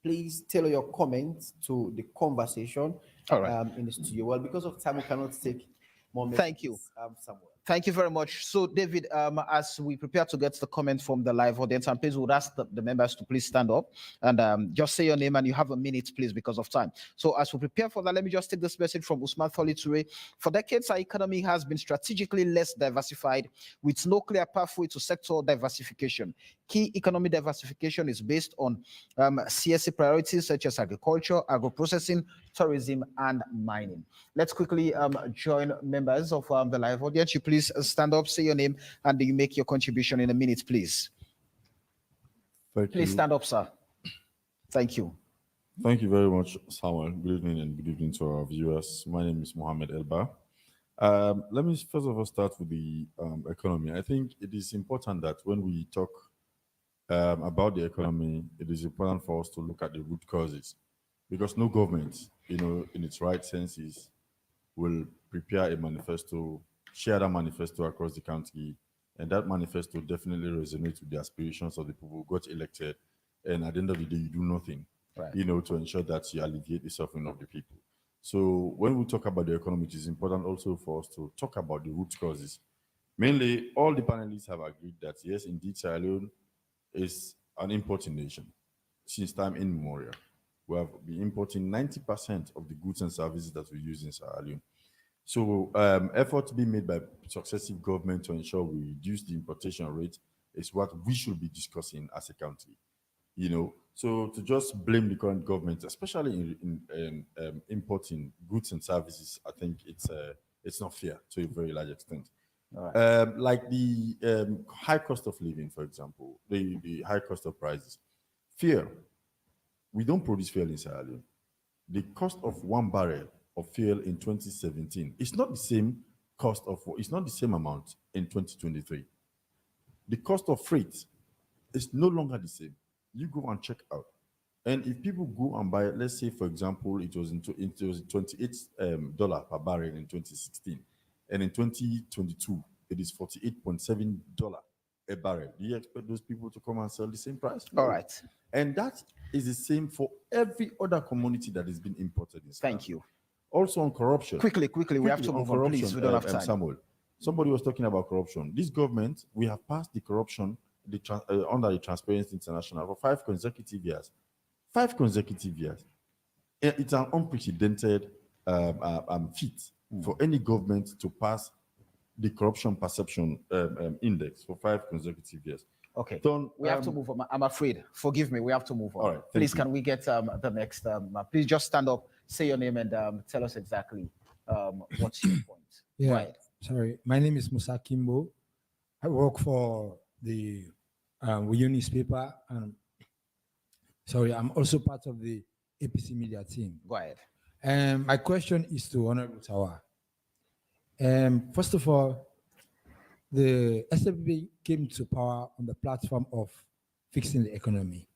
please tailor your comments to the conversation in the studio. Well, because of time, we cannot take more messages. Thank you. Somewhere. Thank you very much. So, David, as we prepare to get the comment from the live audience, and please would ask the members to please stand up and just say your name, and you have a minute, please, because of time. So, as we prepare for that, let me just take this message from Usman Tholi Toure. For decades, our economy has been strategically less diversified, with no clear pathway to sector diversification. Key economic diversification is based on CSE priorities such as agriculture, agro-processing, tourism, and mining. Let's quickly join members of the live audience. You please stand up, say your name, and you make your contribution in a minute, please. Please stand up, sir. Thank you. Thank you very much, Samuel. Good evening and good evening to our viewers. My name is Mohammed Elba. Let me first of all start with the economy. I think it is important that when we talk about the economy, it is important for us to look at the root causes, because no government, in its right senses, will prepare a manifesto, share that manifesto across the country, and that manifesto definitely resonates with the aspirations of the people who got elected. And at the end of the day, you do nothing, to ensure that you alleviate the suffering of the people. So when we talk about the economy, it is important also for us to talk about the root causes. Mainly, all the panelists have agreed that yes, indeed, Sierra Leone is an importing nation since time immemorial. We have been importing 90% of the goods and services that we use in Sierra Leone. So efforts being made by successive governments to ensure we reduce the importation rate is what we should be discussing as a country. So to just blame the current government, especially in importing goods and services, I think it's not fair to a very large extent. Like the high cost of living, for example, the high cost of prices. Fuel. We don't produce fuel in Sierra Leone. The cost of 1 barrel of fuel in 2017 is not the same cost of, it's not the same amount in 2023. The cost of freight is no longer the same. You go and check out. And if people go and buy, let's say, for example, it was $28 per barrel in 2016. And in 2022, it is $48.7 a barrel. Do you expect those people to come and sell the same price? No. All right. And that is the same for every other commodity that has been imported in Sierra Leone. Thank you. Also on corruption. Quickly, we have to move on, please. We don't have time. Samuel, somebody was talking about corruption. This government, we have passed the corruption under the Transparency International for 5 consecutive years. 5 consecutive years. It's an unprecedented feat for any government to pass the corruption perception index for 5 consecutive years. Okay, we have to move on. I'm afraid. Forgive me. We have to move on. All right, please, can we get the next? Please just stand up, say your name, and tell us exactly what's your point. Yeah, right. Sorry. My name is Musa Kimbo. I work for the Leoene newspaper. Sorry, I'm also part of the APC media team. Go ahead. My question is to Honorable Tawa. First of all, the SFB came to power on the platform of fixing the economy,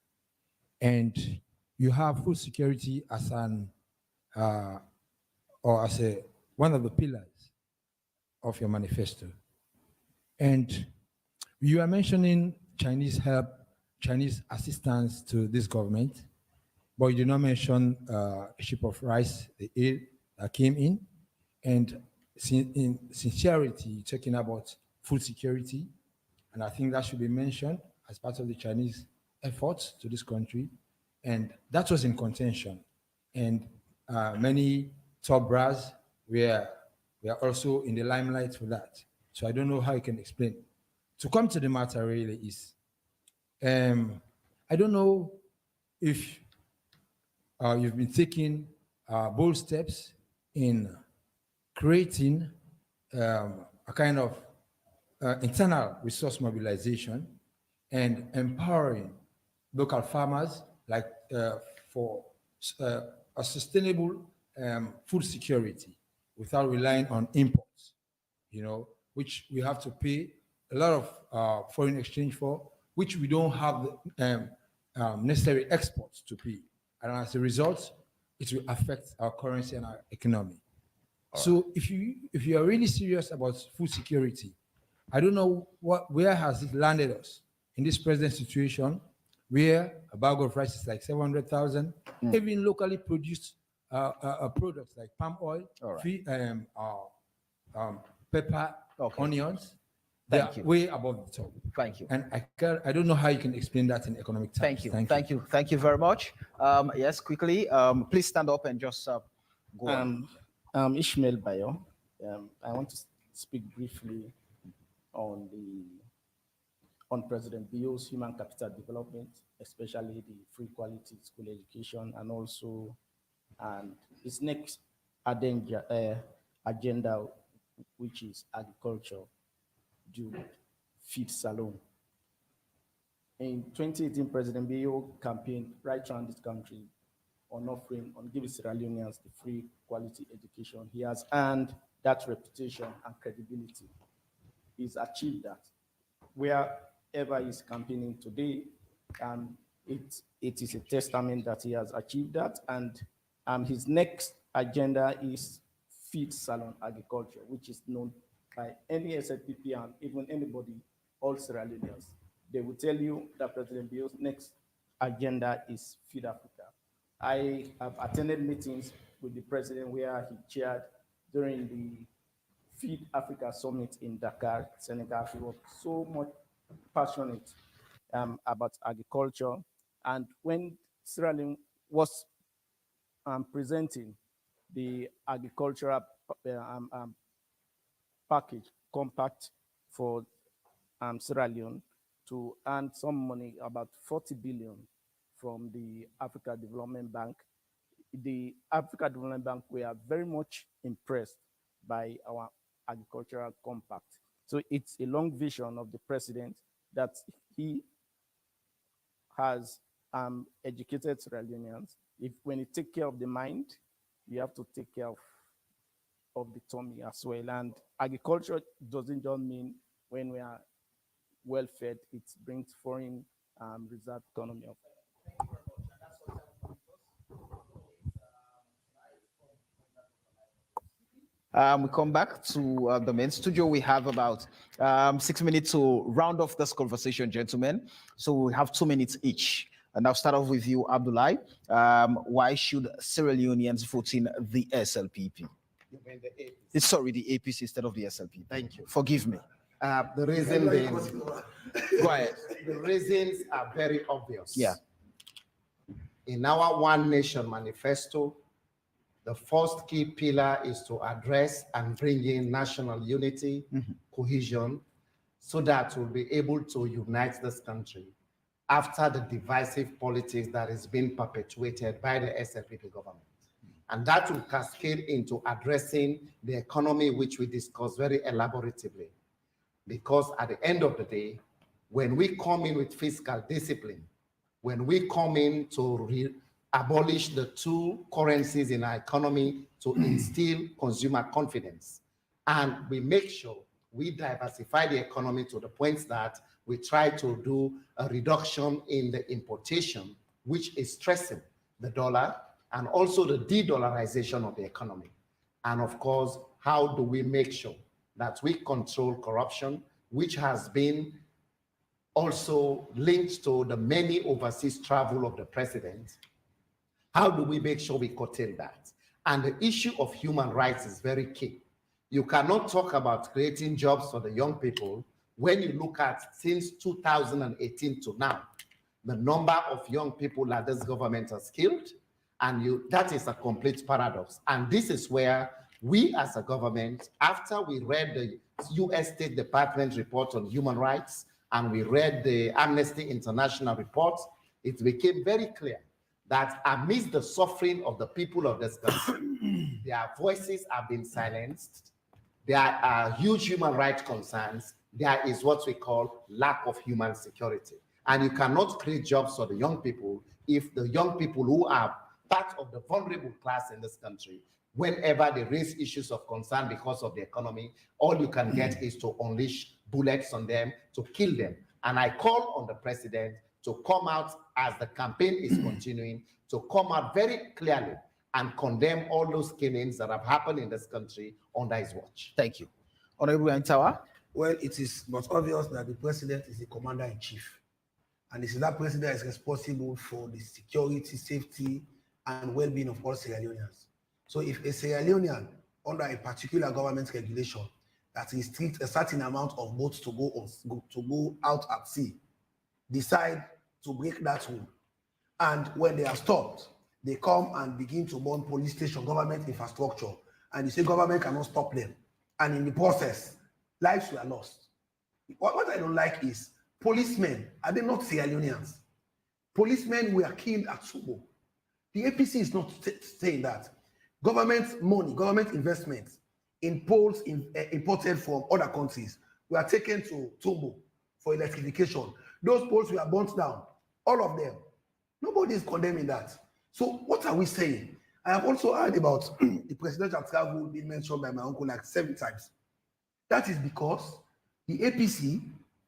and you have food security as an or as one of the pillars of your manifesto. And you are mentioning Chinese help, Chinese assistance to this government, but you did not mention a ship of rice, the aid that came in, and in sincerity, talking about food security, And I think that should be mentioned as part of the Chinese efforts to this country. And that was in contention. And many top brass were also in the limelight for that. So I don't know how you can explain. To come to the matter really is, I don't know if you've been taking bold steps in creating a kind of internal resource mobilization and empowering local farmers like for a sustainable food security without relying on imports, which we have to pay a lot of foreign exchange for, which we don't have the necessary exports to pay. And as a result, it will affect our currency and our economy. So if you are really serious about food security, I don't know where has it landed us in this present situation where a bag of rice is like 700,000, even locally produced products like palm oil, pepper, onions, they are way above the top. Thank you. And I don't know how you can explain that in economic terms. Thank you very much. Yes, quickly, please stand up and just go on. Ishmael Bayo. I want to speak briefly on President Bio's human capital development, especially the free quality school education, and also his next agenda, which is agriculture, due feed salon. In 2018, President Bio campaigned right around this country on giving Sierra Leoneans the free quality education. He has earned that reputation and credibility. He's achieved that. Wherever he's campaigning today, it is a testament that he has achieved that. And his next agenda is feed salon agriculture, which is known by any SLPP and even anybody, all Sierra Leoneans. They will tell you that President Bio's next agenda is Feed Africa. I have attended meetings with the president where he chaired during the Feed Africa Summit in Dakar, Senegal. He was so much passionate about agriculture. And when Sierra Leone was presenting the agricultural package compact for Sierra Leone to earn some money, about 40 billion from the Africa Development Bank. The Africa Development Bank were very much impressed by our agricultural compact. So it's a long vision of the president that he has educated Sierra Leoneans. When you take care of the mind, you have to take care of the tummy as well. And agriculture doesn't just mean when we are well fed, it brings foreign reserve economy of. We come back to the main studio. We have about 6 minutes to round off this conversation, gentlemen. So we have 2 minutes each. And I'll start off with you, Abdullahi. Why should Sierra Leoneans vote in the SLPP? You mean the APC? Sorry, the APC instead of the SLPP. Thank you. Forgive me. The reason being, go ahead. The reasons are very obvious. Yeah. In our One Nation manifesto, the first key pillar is to address and bring in national unity, cohesion, so that we'll be able to unite this country after the divisive politics that is being perpetuated by the SLPP government. And that will cascade into addressing the economy, which we discussed very elaboratively. Because at the end of the day, when we come in with fiscal discipline, when we come in to abolish the two currencies in our economy to instill consumer confidence, and we make sure we diversify the economy to the point that we try to do a reduction in the importation, which is stressing the dollar, and also the de-dollarization of the economy. And of course, how do we make sure that we control corruption, which has been also linked to the many overseas travel of the president? How do we make sure we curtail that? And the issue of human rights is very key. You cannot talk about creating jobs for the young people when you look at since 2018 to now, the number of young people that this government has killed, and that is a complete paradox. And this is where we as a government, after we read the US State Department report on human rights, and we read the Amnesty International report, it became very clear that amidst the suffering of the people of this country, their voices have been silenced. There are huge human rights concerns. There is what we call lack of human security. And you cannot create jobs for the young people if the young people who are part of the vulnerable class in this country, whenever they raise issues of concern because of the economy, all you can get is to unleash bullets on them, to kill them. And I call on the president to come out as the campaign is continuing, to come out very clearly and condemn all those killings that have happened in this country under his watch. Thank you. Honorable Antawa? Well, it is not obvious that the president is the commander-in-chief. And it is that president that is responsible for the security, safety, and well-being of all Sierra Leoneans. So if a Sierra Leonean, under a particular government regulation that restricts a certain amount of boats to go out at sea, decide to break that rule, and when they are stopped, they come and begin to burn police station, government infrastructure, and you say government cannot stop them, and in the process, lives were lost. What I don't like is policemen, are they not Sierra Leoneans? Policemen were killed at Subo. The APC is not saying that. Government money, government investments in poles imported from other countries were taken to Tumbo for electrification. Those poles were burnt down, all of them. Nobody is condemning that. So what are we saying? I have also heard about the presidential travel being mentioned by my uncle like 7 times. That is because the APC,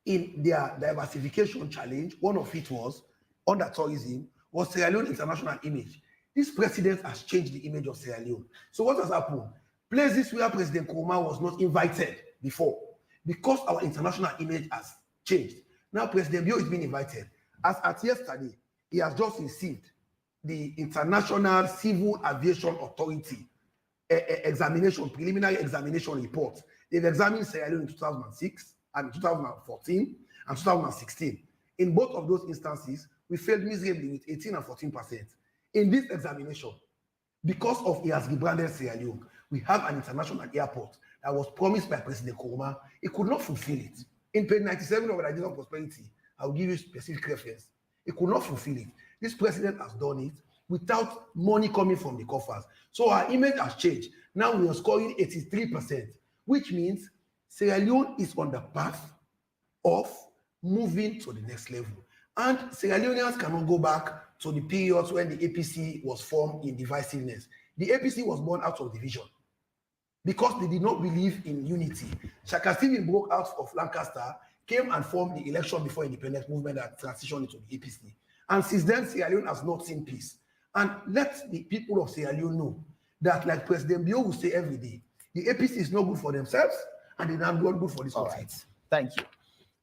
in their diversification challenge, one of it was, under tourism, was Sierra Leone international image. This president has changed the image of Sierra Leone. So what has happened? Places where President Nkrumah was not invited before, because our international image has changed. Now President Bio is being invited. As at yesterday, he has just received the International Civil Aviation Authority examination, preliminary examination report. They've examined Sierra Leone in 2006 and 2014 and 2016. In both of those instances, we failed miserably with 18 and 14%. In this examination, because of he has rebranded Sierra Leone, we have an international airport that was promised by President Nkrumah. He could not fulfill it. In page 97 of the Agenda of Prosperity, I will give you specific reference. He could not fulfill it. This president has done it without money coming from the coffers. So our image has changed. Now we are scoring 83%, which means Sierra Leone is on the path of moving to the next level. And Sierra Leoneans cannot go back to the periods when the APC was formed in divisiveness. The APC was born out of division because they did not believe in unity. Shaka Stephen broke out of Lancaster, came and formed the election before independence movement that transitioned into the APC. And since then, Sierra Leone has not seen peace. And let the people of Sierra Leone know that, like President Bio will say every day, the APC is not good for themselves and they're not good for this country. Right. Thank you.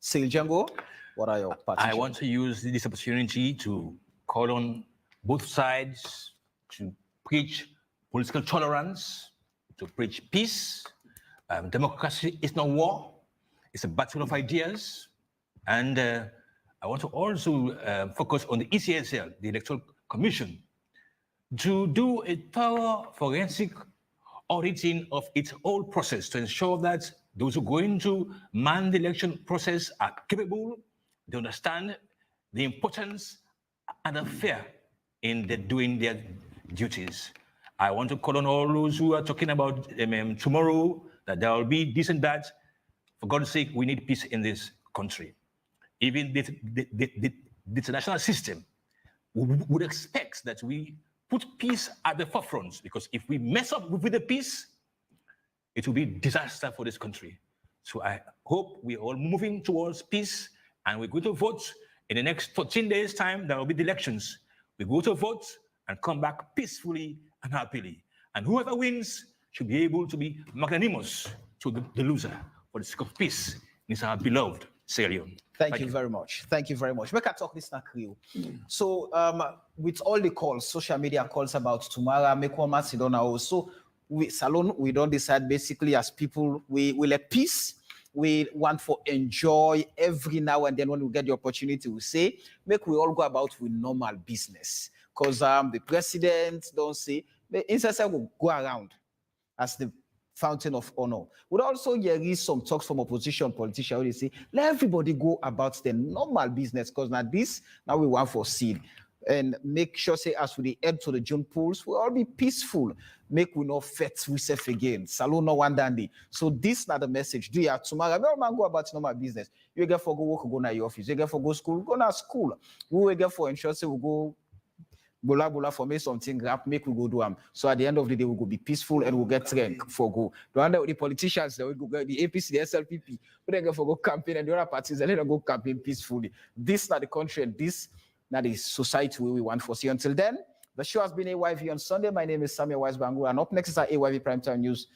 Sil Django, what are your partitions? I want to use this opportunity to call on both sides to preach political tolerance, to preach peace. Democracy is not war. It's a battle of ideas. And I want to also focus on the ECSL, the Electoral Commission, to do a thorough forensic auditing of its whole process to ensure that those who go into man the election process are capable, they understand the importance and the fear in doing their duties. I want to call on all those who are talking about tomorrow, that there will be this and that. For God's sake, we need peace in this country. Even the international system would expect that we put peace at the forefront, because if we mess up with the peace, it will be disaster for this country. So I hope we're all moving towards peace, and we're going to vote in the next 14 days' time. There will be the elections. We go to vote and come back peacefully and happily. And whoever wins should be able to be magnanimous to the loser for the sake of peace. It's our beloved Sierra Leone. Thank you very much. Thank you very much. Make a talk this now, Crew. So with all the calls, social media calls about tomorrow, make one Macedona also, we don't decide basically as people, we let peace we want to enjoy every now and then when we get the opportunity, we say, make we all go about with normal business. Because the president don't say, instead will go around as the fountain of honor. We'd also hear some talks from opposition politicians where they say, let everybody go about their normal business, because now we want for seed. And make sure, say, as we head to the June polls, we'll all be peaceful. Make we not fet we self again. Salon no one dandy. So this not the message. Do you have tomorrow? No man go about normal business. You get for go work, go to your office. You get for go school, go to school. We will get for ensure, say, we go bola for me something rap, make we go do them. So at the end of the day, we go be peaceful and we'll get rank for go. The politicians, they will go, the APC, the SLPP, we then go for go campaign, and the other parties, they let them go campaign peacefully. This not the country, and this not the society we want for see. Until then, the show has been AYV on Sunday. My name is Samuel Wisebangu, and up next is our AYV Primetime News.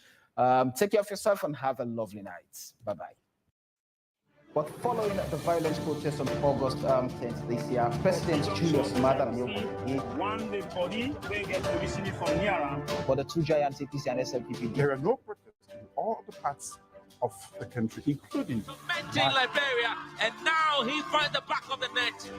Take care of yourself and have a lovely night. Bye-bye. But following the violent protests on August 10th this year, President Julius Maada one day body they get to listen from here. For the two giants, APC and SLPP. There are no protests in all the parts of the country, including In Liberia, and now he finds the back of the net.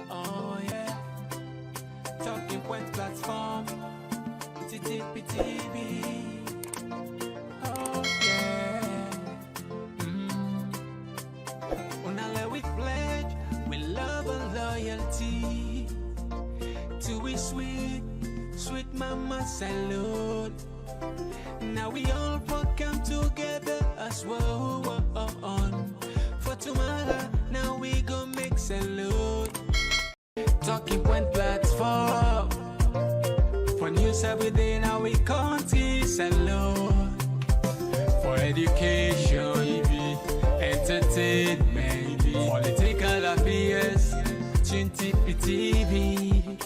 Oh yeah, talking point platform, TTPTV. Oh yeah, Unale we pledge, we love and loyalty to we sweet, sweet mama salute. Now we all come together as well for tomorrow. Now we go make salute. Talking point platform for news every day. Now we country salute for education, entertainment, political affairs. TV.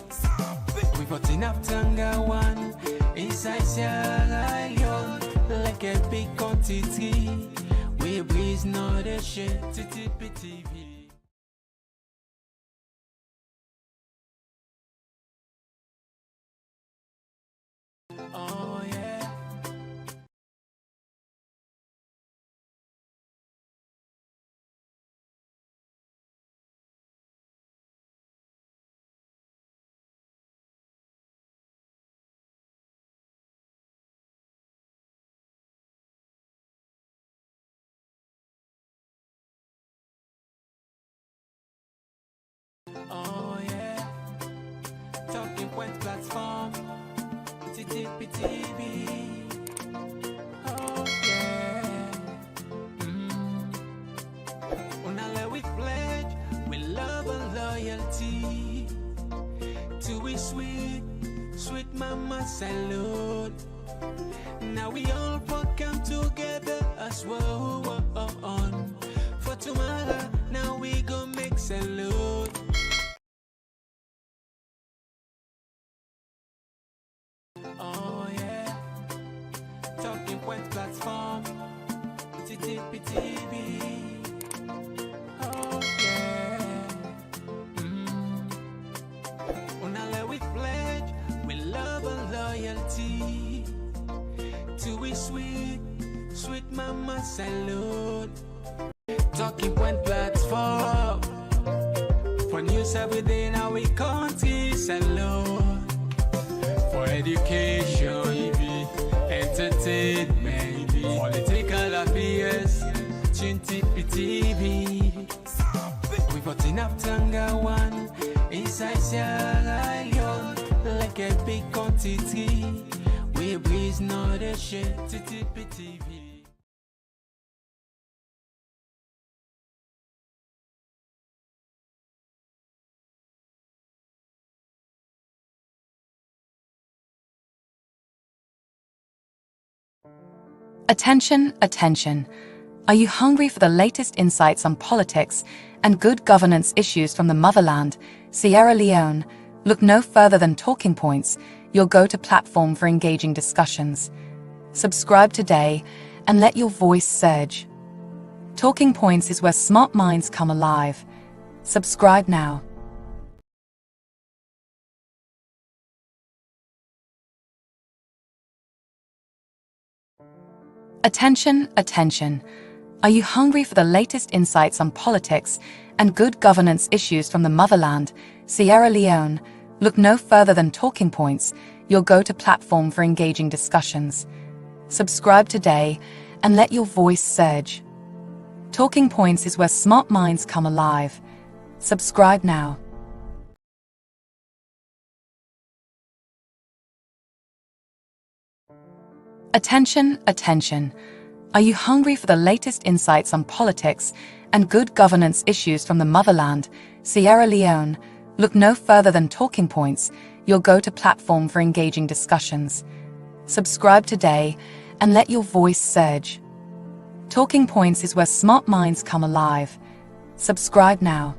We putting up Tanga one inside Sierra Leone like a big quantity. We breeze not a shit. TV. Oh yeah. Oh yeah. Talking point platform. TTPTV. Oh yeah. Unale we pledge, we love and loyalty to we sweet, sweet mama salute. Now we all come together as well for tomorrow. Now we go make salute. Oh yeah, talking point platform, TTPTV. Oh yeah, Unale we pledge, we love and loyalty to we sweet, sweet mama salute. Talking point platform for news every day. Now we country salute. For education, entertainment, political affairs, TV. We putting up Tanga one inside Sierra Leone like a big quantity. We breeze not a shit. TV. Attention, attention. Are you hungry for the latest insights on politics and good governance issues from the motherland, Sierra Leone, look no further than Talking Points, your go-to platform for engaging discussions. Subscribe today and let your voice surge. Talking Points is where smart minds come alive. Subscribe now. Attention, attention. Are you hungry for the latest insights on politics and good governance issues from the motherland, Sierra Leone? Look no further than Talking Points, your go-to platform for engaging discussions. Subscribe today and let your voice surge. Talking Points is where smart minds come alive. Subscribe now. Attention, attention. Are you hungry for the latest insights on politics and good governance issues from the motherland, Sierra Leone? Look no further than Talking Points, your go-to platform for engaging discussions. Subscribe today and let your voice surge. Talking Points is where smart minds come alive. Subscribe now.